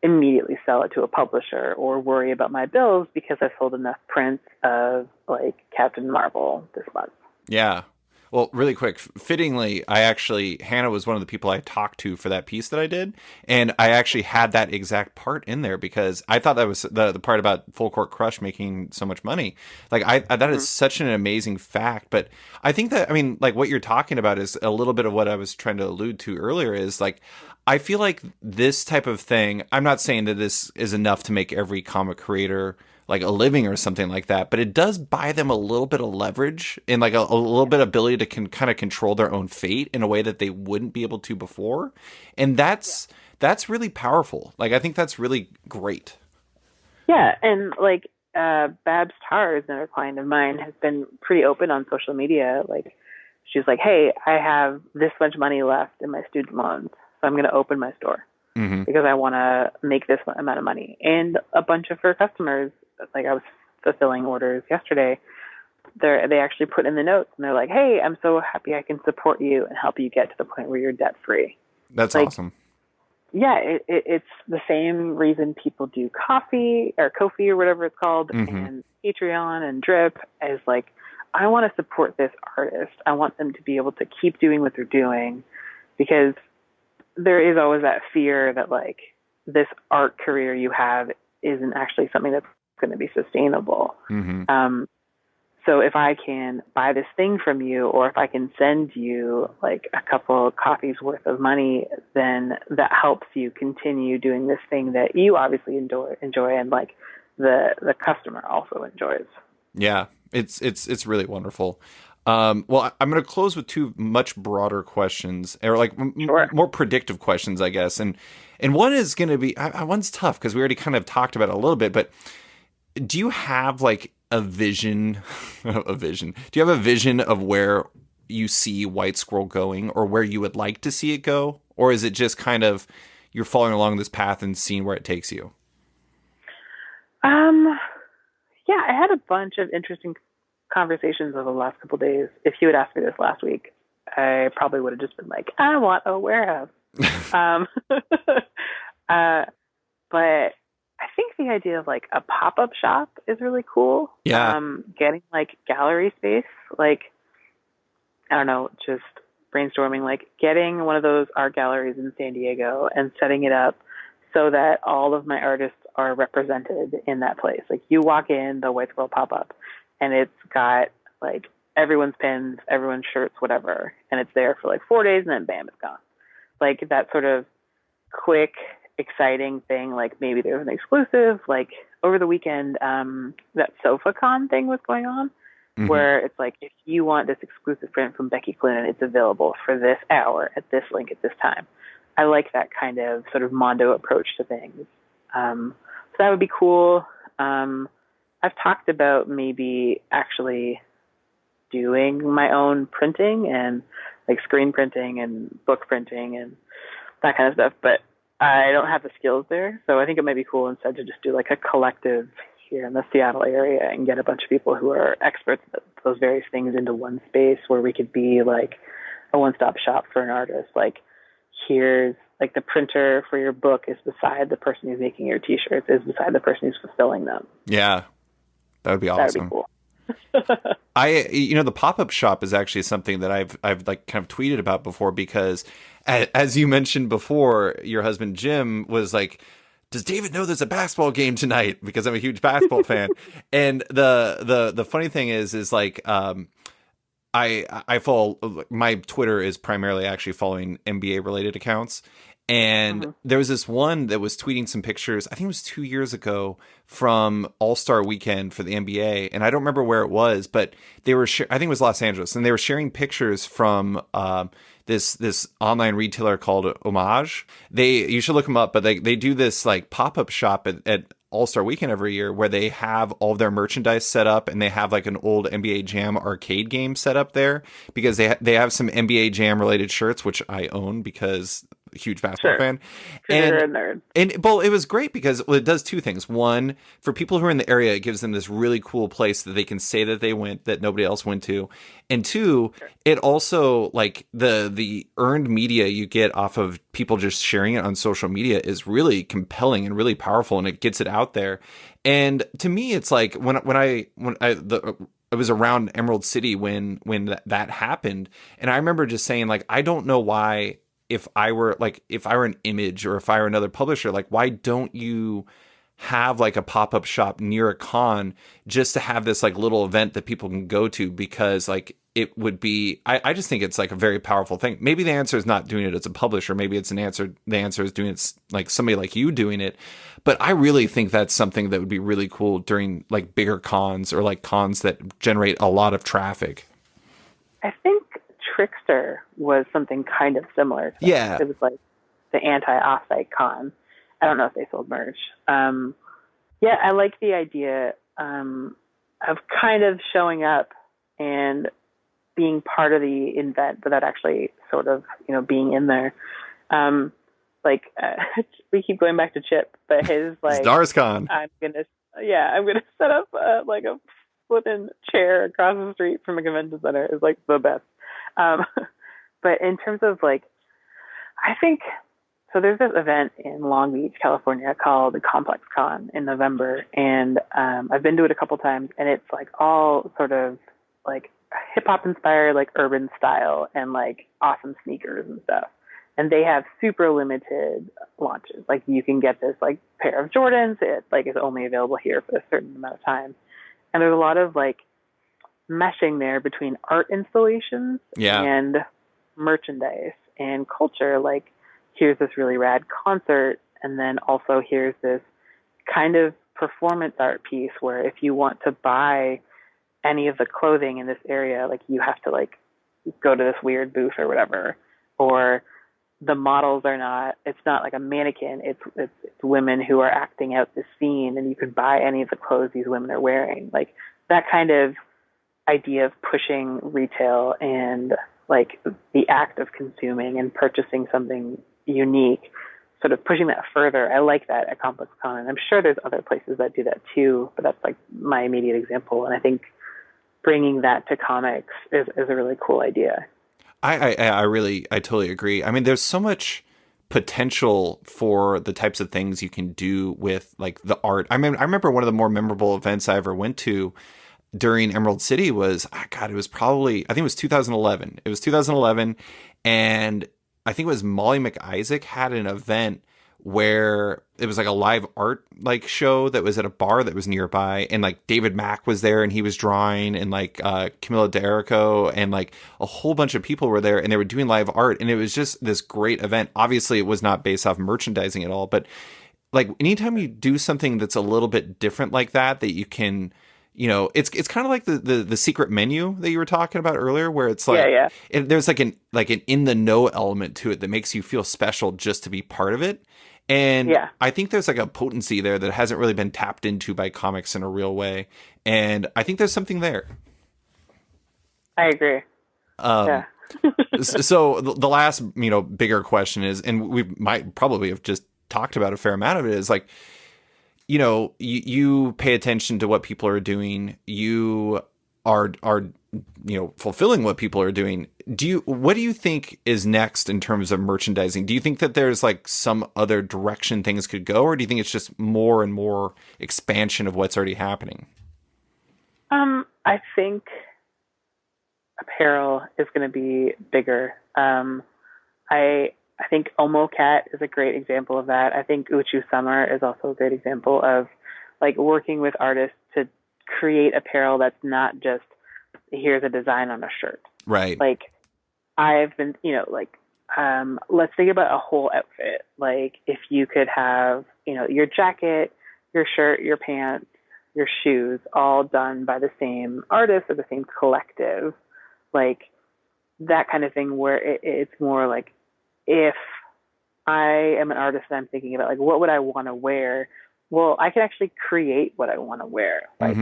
immediately sell it to a publisher or worry about my bills because I sold enough prints of like Captain Marvel this month. Yeah. Well, really quick, fittingly, Hannah was one of the people I talked to for that piece that I did, and I actually had that exact part in there because I thought that was the part about Full Court Crush making so much money. Like, that Mm-hmm. is such an amazing fact. But I think that, I mean, like what you're talking about is a little bit of what I was trying to allude to earlier. Is like, I feel like this type of thing. I'm not saying that this is enough to make every comic creator like a living or something like that, but it does buy them a little bit of leverage and like a little bit of ability to kind of control their own fate in a way that they wouldn't be able to before. And Yeah. that's really powerful. Like, I think that's really great. Yeah, and like Babs Tarr is another client of mine, has been pretty open on social media. Like, she's like, "Hey, I have this much money left in my student loans, so I'm going to open my store Hmm. because I want to make this amount of money." And a bunch of her customers, like I was fulfilling orders yesterday, they actually put in the notes and they're like, "Hey, I'm so happy I can support you and help you get to the point where you're debt free." That's Like, awesome. yeah, it's the same reason people do coffee or Kofi or whatever it's called, Hmm. and Patreon and Drip, is like, I want to support this artist. I want them to be able to keep doing what they're doing, because there is always that fear that like this art career you have isn't actually something that's going to be sustainable. Hmm. Um, so if I can buy this thing from you, or if I can send you like a couple of coffees worth of money, then that helps you continue doing this thing that you obviously enjoy, and like the customer also enjoys. Yeah, it's really wonderful. Well, I'm going to close with two much broader questions, or like Sure. more predictive questions, I guess. And one is going to be one's tough because we already kind of talked about it a little bit. But do you have like a vision, a vision? Do you have a vision of where you see White Squirrel going, or where you would like to see it go, or is it just kind of you're following along this path and seeing where it takes you? Um, yeah, I had a bunch of interesting conversations over the last couple of days. If you had asked me this last week, I probably would have just been like, I want a warehouse. Um, uh, but I think the idea of like a pop up shop is really cool. Yeah. Getting like gallery space, like, I don't know, just brainstorming, like getting one of those art galleries in San Diego and setting it up so that all of my artists are represented in that place. Like, you walk in the White Squirrel pop up and it's got like everyone's pins, everyone's shirts, whatever, and it's there for like 4 days and then bam, it's gone. Like that sort of quick, exciting thing. Like maybe there's an exclusive. Like over the weekend, that SofaCon thing was going on, Hmm. where it's like, if you want this exclusive print from Becky Cloonan, it's available for this hour at this link at this time. I like that kind of sort of Mondo approach to things. So that would be cool. I've talked about maybe actually doing my own printing and like screen printing and book printing and that kind of stuff, but I don't have the skills there. So I think it might be cool instead to just do like a collective here in the Seattle area and get a bunch of people who are experts at those various things into one space where we could be like a one-stop shop for an artist. Like, here's like the printer for your book is beside the person who's making your t-shirts, is beside the person who's fulfilling them. Yeah, that would be That would be awesome. cool. The pop-up shop is actually something that I've like kind of tweeted about before because as you mentioned before, your husband Jim was like, does David know there's a basketball game tonight? Because I'm a huge basketball fan. And the funny thing is like, I follow, my Twitter is primarily actually following NBA related accounts. And Mm-hmm. there was this one that was tweeting some pictures, I think it was 2 years ago, from All-Star Weekend for the NBA. And I don't remember where it was, but they were, I think it was Los Angeles, and they were sharing pictures from this online retailer called Homage. You should look them up, but they do this like pop-up shop at All-Star Weekend every year where they have all of their merchandise set up, and they have like an old NBA Jam arcade game set up there because they have some NBA Jam related shirts, which I own because huge basketball Sure. fan. Because And you're a nerd. well, it was great because it does two things. One, for people who are in the area, it gives them this really cool place that they can say that they went that nobody else went to. And two, Sure. it also like the earned media you get off of people just sharing it on social media is really compelling and really powerful, and it gets it out there. And to me, it's like when I it was around Emerald City when that happened, and I remember just saying like, I don't know why, if I were an Image or if I were another publisher, like why don't you have like a pop-up shop near a con just to have this like little event that people can go to, because like it would be, I just think it's like a very powerful thing. Maybe the answer is not doing it as a publisher. Maybe it's the answer is doing it like somebody like you doing it. But I really think that's something that would be really cool during like bigger cons or like cons that generate a lot of traffic. I think Trickster was something kind of similar. Yeah. It was like the anti-offsite con. I don't know if they sold merch. Yeah, I like the idea of kind of showing up and being part of the event without actually sort of, being in there. Like we keep going back to Chip, but his like StarsCon. I'm gonna set up like a flipping chair across the street from a convention center is like the best. But in terms of like, I think so. There's this event in Long Beach, California called the Complex Con in November, and I've been to it a couple times, and it's like all sort of like hip hop inspired, like urban style, and like awesome sneakers and stuff. And they have super limited launches. Like you can get this like pair of Jordans. It like is only available here for a certain amount of time. And there's a lot of like meshing there between art installations and merchandise and culture. Like here's this really rad concert, and then also here's this kind of performance art piece where if you want to buy any of the clothing in this area, like you have to like go to this weird booth or whatever, or the models are not, it's not like a mannequin. It's women who are acting out the scene, and you can buy any of the clothes these women are wearing. Like that kind of idea of pushing retail and like the act of consuming and purchasing something unique, sort of pushing that further. I like that at Complex Con, and I'm sure there's other places that do that too, but that's like my immediate example. And I think bringing that to comics is a really cool idea. I totally agree. I mean, there's so much potential for the types of things you can do with like the art. I remember one of the more memorable events I ever went to during Emerald City was, it was probably, I think it was 2011. It was 2011, and I think it was Molly McIsaac had an event where it was like a live art like show that was at a bar that was nearby, and like David Mack was there and he was drawing, and like Camilla D'Erico and like a whole bunch of people were there, and they were doing live art, and it was just this great event. Obviously it was not based off merchandising at all, but like anytime you do something that's a little bit different like that you can, it's kind of like the secret menu that you were talking about earlier, where it's like, there's like an in the know element to it that makes you feel special just to be part of it. And I think there's like a potency there that hasn't really been tapped into by comics in a real way. And I think there's something there. I agree. So the last, bigger question is, and we might probably have just talked about a fair amount of it, is like, you pay attention to what people are doing. You are fulfilling what people are doing. What do you think is next in terms of merchandising? Do you think that there's like some other direction things could go, or do you think it's just more and more expansion of what's already happening? I think apparel is going to be bigger. I think Omocat is a great example of that. I think Uchu Summer is also a great example of like working with artists to create apparel that's not just here's a design on a shirt. Right. Like I've been, let's think about a whole outfit. Like if you could have, your jacket, your shirt, your pants, your shoes, all done by the same artist or the same collective, like that kind of thing, where it's more like, if I am an artist and I'm thinking about like, what would I want to wear? Well, I can actually create what I want to wear. Like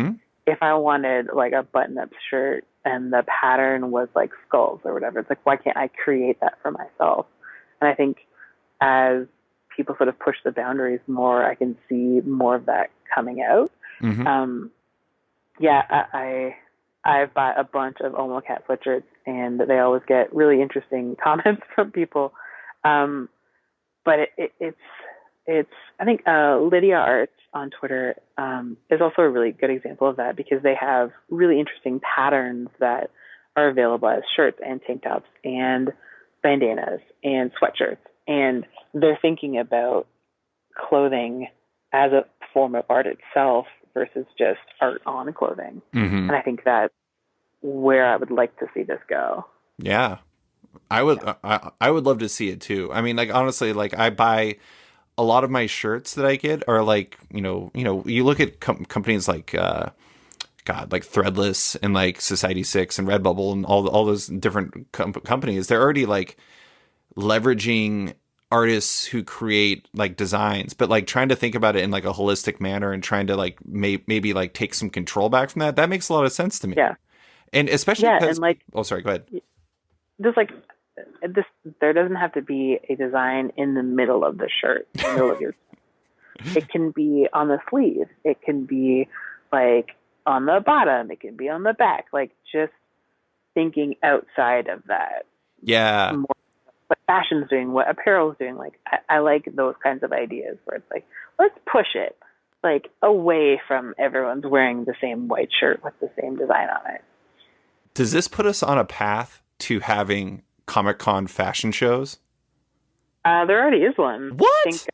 if I wanted like a button-up shirt and the pattern was like skulls or whatever, it's like, why can't I create that for myself? And I think as people sort of push the boundaries more, I can see more of that coming out. I've bought a bunch of Omocat sweatshirts, and they always get really interesting comments from people. But it's I think Lydia Arts on Twitter is also a really good example of that, because they have really interesting patterns that are available as shirts and tank tops and bandanas and sweatshirts. And they're thinking about clothing as a form of art itself versus just art on clothing. Mm-hmm. And I think that's where I would like to see this go. Yeah. I would love to see it too. I mean, like, honestly, like, I buy a lot of my shirts that I get are like, you look at companies like, like Threadless and like Society 6 and Redbubble and all those different companies. They're already like leveraging artists who create like designs, but like trying to think about it in like a holistic manner and trying to like maybe like take some control back from that. That makes a lot of sense to me. Yeah. And especially because, and like, oh, sorry, go ahead. Just like this, there doesn't have to be a design in the middle of the shirt, in the middle of your. It can be on the sleeve. It can be like on the bottom. It can be on the back. Like, just thinking outside of that. Yeah. More, what fashion's doing, what apparel's doing. Like, I like those kinds of ideas where it's like, let's push it like away from everyone's wearing the same white shirt with the same design on it. Does this put us on a path to having Comic-Con fashion shows? There already is one. What? I think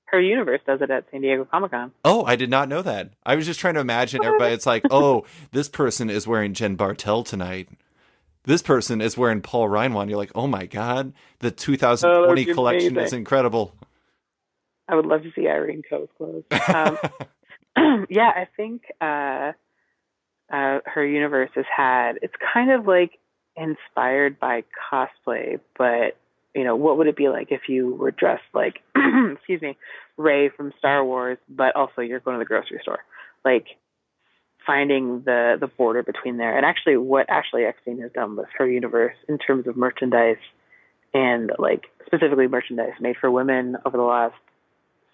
her universe does it at San Diego Comic-Con. Oh, I did not know that. I was just trying to imagine everybody. It's like, oh, this person is wearing Jen Bartel tonight. This person is wearing Paul Reinwan. You're like, oh my God, the 2020 collection is incredible. I would love to see Irene Coe's clothes. Yeah, I think her universe it's kind of like inspired by cosplay, but what would it be like if you were dressed like excuse me, Rey from Star Wars, but also you're going to the grocery store, like finding the border between there. And actually what Ashley Eckstein has done with her universe in terms of merchandise, and like specifically merchandise made for women over the last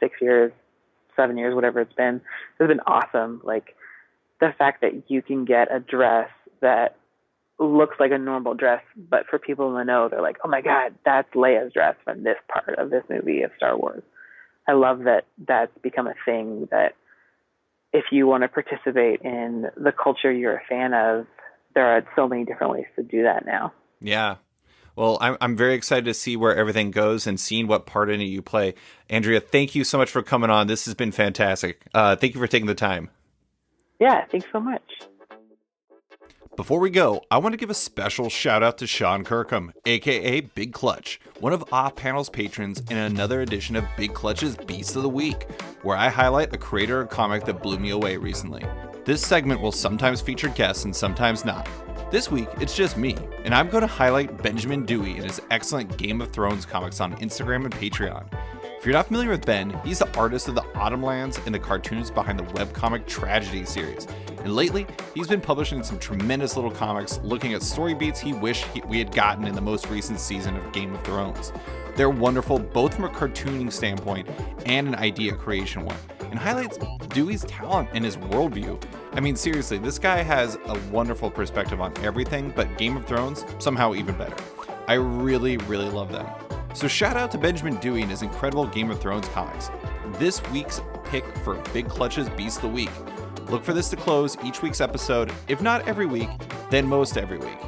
6 years, 7 years, whatever it's been, has been awesome. Like, the fact that you can get a dress that looks like a normal dress, but for people in the know, they're like, oh my God, that's Leia's dress from this part of this movie of Star Wars. I love that that's become a thing, that if you want to participate in the culture you're a fan of, there are so many different ways to do that now. Yeah. Well, I'm very excited to see where everything goes and seeing what part in it you play. Andrea, thank you so much for coming on. This has been fantastic. Thank you for taking the time. Yeah, thanks so much. Before we go, I want to give a special shout out to Sean Kirkham, aka Big Clutch, one of Off Panel's patrons in another edition of Big Clutch's Beast of the Week, where I highlight a creator or comic that blew me away recently. This segment will sometimes feature guests and sometimes not. This week, it's just me, and I'm going to highlight Benjamin Dewey and his excellent Game of Thrones comics on Instagram and Patreon. If you're not familiar with Ben, he's the artist of the Autumnlands and the cartoonist behind the webcomic Tragedy series. And lately, he's been publishing some tremendous little comics looking at story beats he wished we had gotten in the most recent season of Game of Thrones. They're wonderful both from a cartooning standpoint and an idea creation one, and highlights Dewey's talent and his worldview. I mean, seriously, this guy has a wonderful perspective on everything, but Game of Thrones, somehow even better. I really, really love them. So shout out to Benjamin Dewey and his incredible Game of Thrones comics. This week's pick for Big Clutch's Beast of the Week. Look for this to close each week's episode, if not every week, then most every week.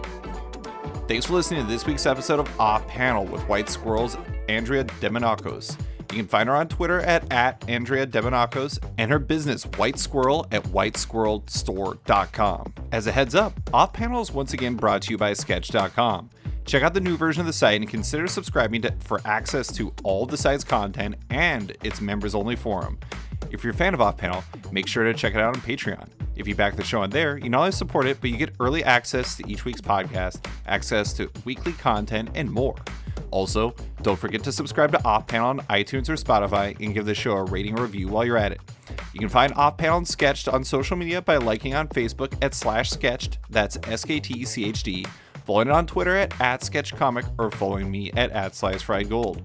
Thanks for listening to this week's episode of Off Panel with White Squirrel's Andrea Demonakos. You can find her on Twitter at Andrea Demonakos and her business White Squirrel at whitesquirrelstore.com. As a heads up, Off Panel is once again brought to you by Sketch.com. Check out the new version of the site and consider subscribing for access to all the site's content and its members-only forum. If you're a fan of Off Panel, make sure to check it out on Patreon. If you back the show on there, you not only support it, but you get early access to each week's podcast, access to weekly content, and more. Also, don't forget to subscribe to Off Panel on iTunes or Spotify and give the show a rating or review while you're at it. You can find Off Panel and Sketched on social media by liking on Facebook at /Sketched, that's SKTCHD, following it on Twitter at @SketchComic, or following me at @SliceFriedGold.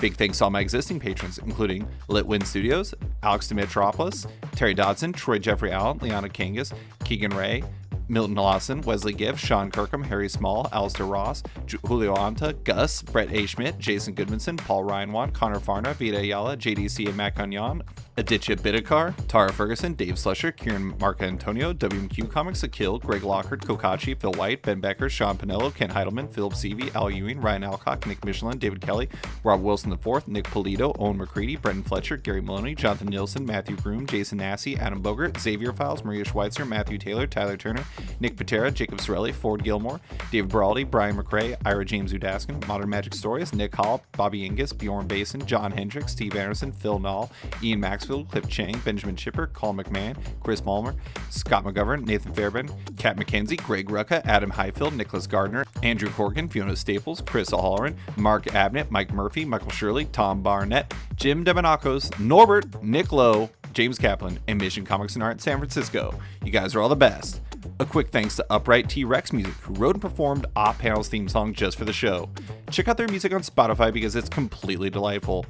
Big thanks to all my existing patrons, including Litwin Studios, Alex Dimitropoulos, Terry Dodson, Troy Jeffrey Allen, Liana Kangas, Keegan Ray, Milton Lawson, Wesley Giff, Sean Kirkham, Harry Small, Alistair Ross, Julio Anta, Gus, Brett A. Schmidt, Jason Goodmanson, Paul Ryanwan, Connor Farna, Vita Ayala, JDC and Matt Gagnon, Aditya Bidikar, Tara Ferguson, Dave Slusher, Kieran Marco Antonio, WMQ Comics, Akil, Greg Lockhart, Kokachi, Phil White, Ben Becker, Sean Pinello, Ken Heidelman, Philip Seavey, Al Ewing, Ryan Alcock, Nick Michelin, David Kelly, Rob Wilson IV, Nick Polito, Owen McCready, Brendan Fletcher, Gary Maloney, Jonathan Nielsen, Matthew Groom, Jason Massey, Adam Bogert, Xavier Files, Maria Schweitzer, Matthew Taylor, Tyler Turner, Nick Patera, Jacob Sorelli, Ford Gilmore, David Baraldi, Brian McRae, Ira James Udaskin, Modern Magic Stories, Nick Hall, Bobby Ingus, Bjorn Basin, John Hendricks, Steve Anderson, Phil Nall, Ian Maxfield, Clip Chang, Benjamin Chipper, Colin McMahon, Chris Malmer, Scott McGovern, Nathan Fairbairn, Kat McKenzie, Greg Rucka, Adam Highfield, Nicholas Gardner, Andrew Corgan, Fiona Staples, Chris Halloran, Mark Abnett, Mike Murphy, Michael Shirley, Tom Barnett, Jim Demonakos, Norbert, Nick Lowe, James Kaplan, and Mission Comics and Art San Francisco. You guys are all the best. A quick thanks to Upright T-Rex Music, who wrote and performed Op Panel's theme song just for the show. Check out their music on Spotify because it's completely delightful.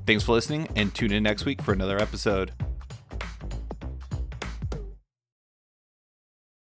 Thanks for listening, and tune in next week for another episode.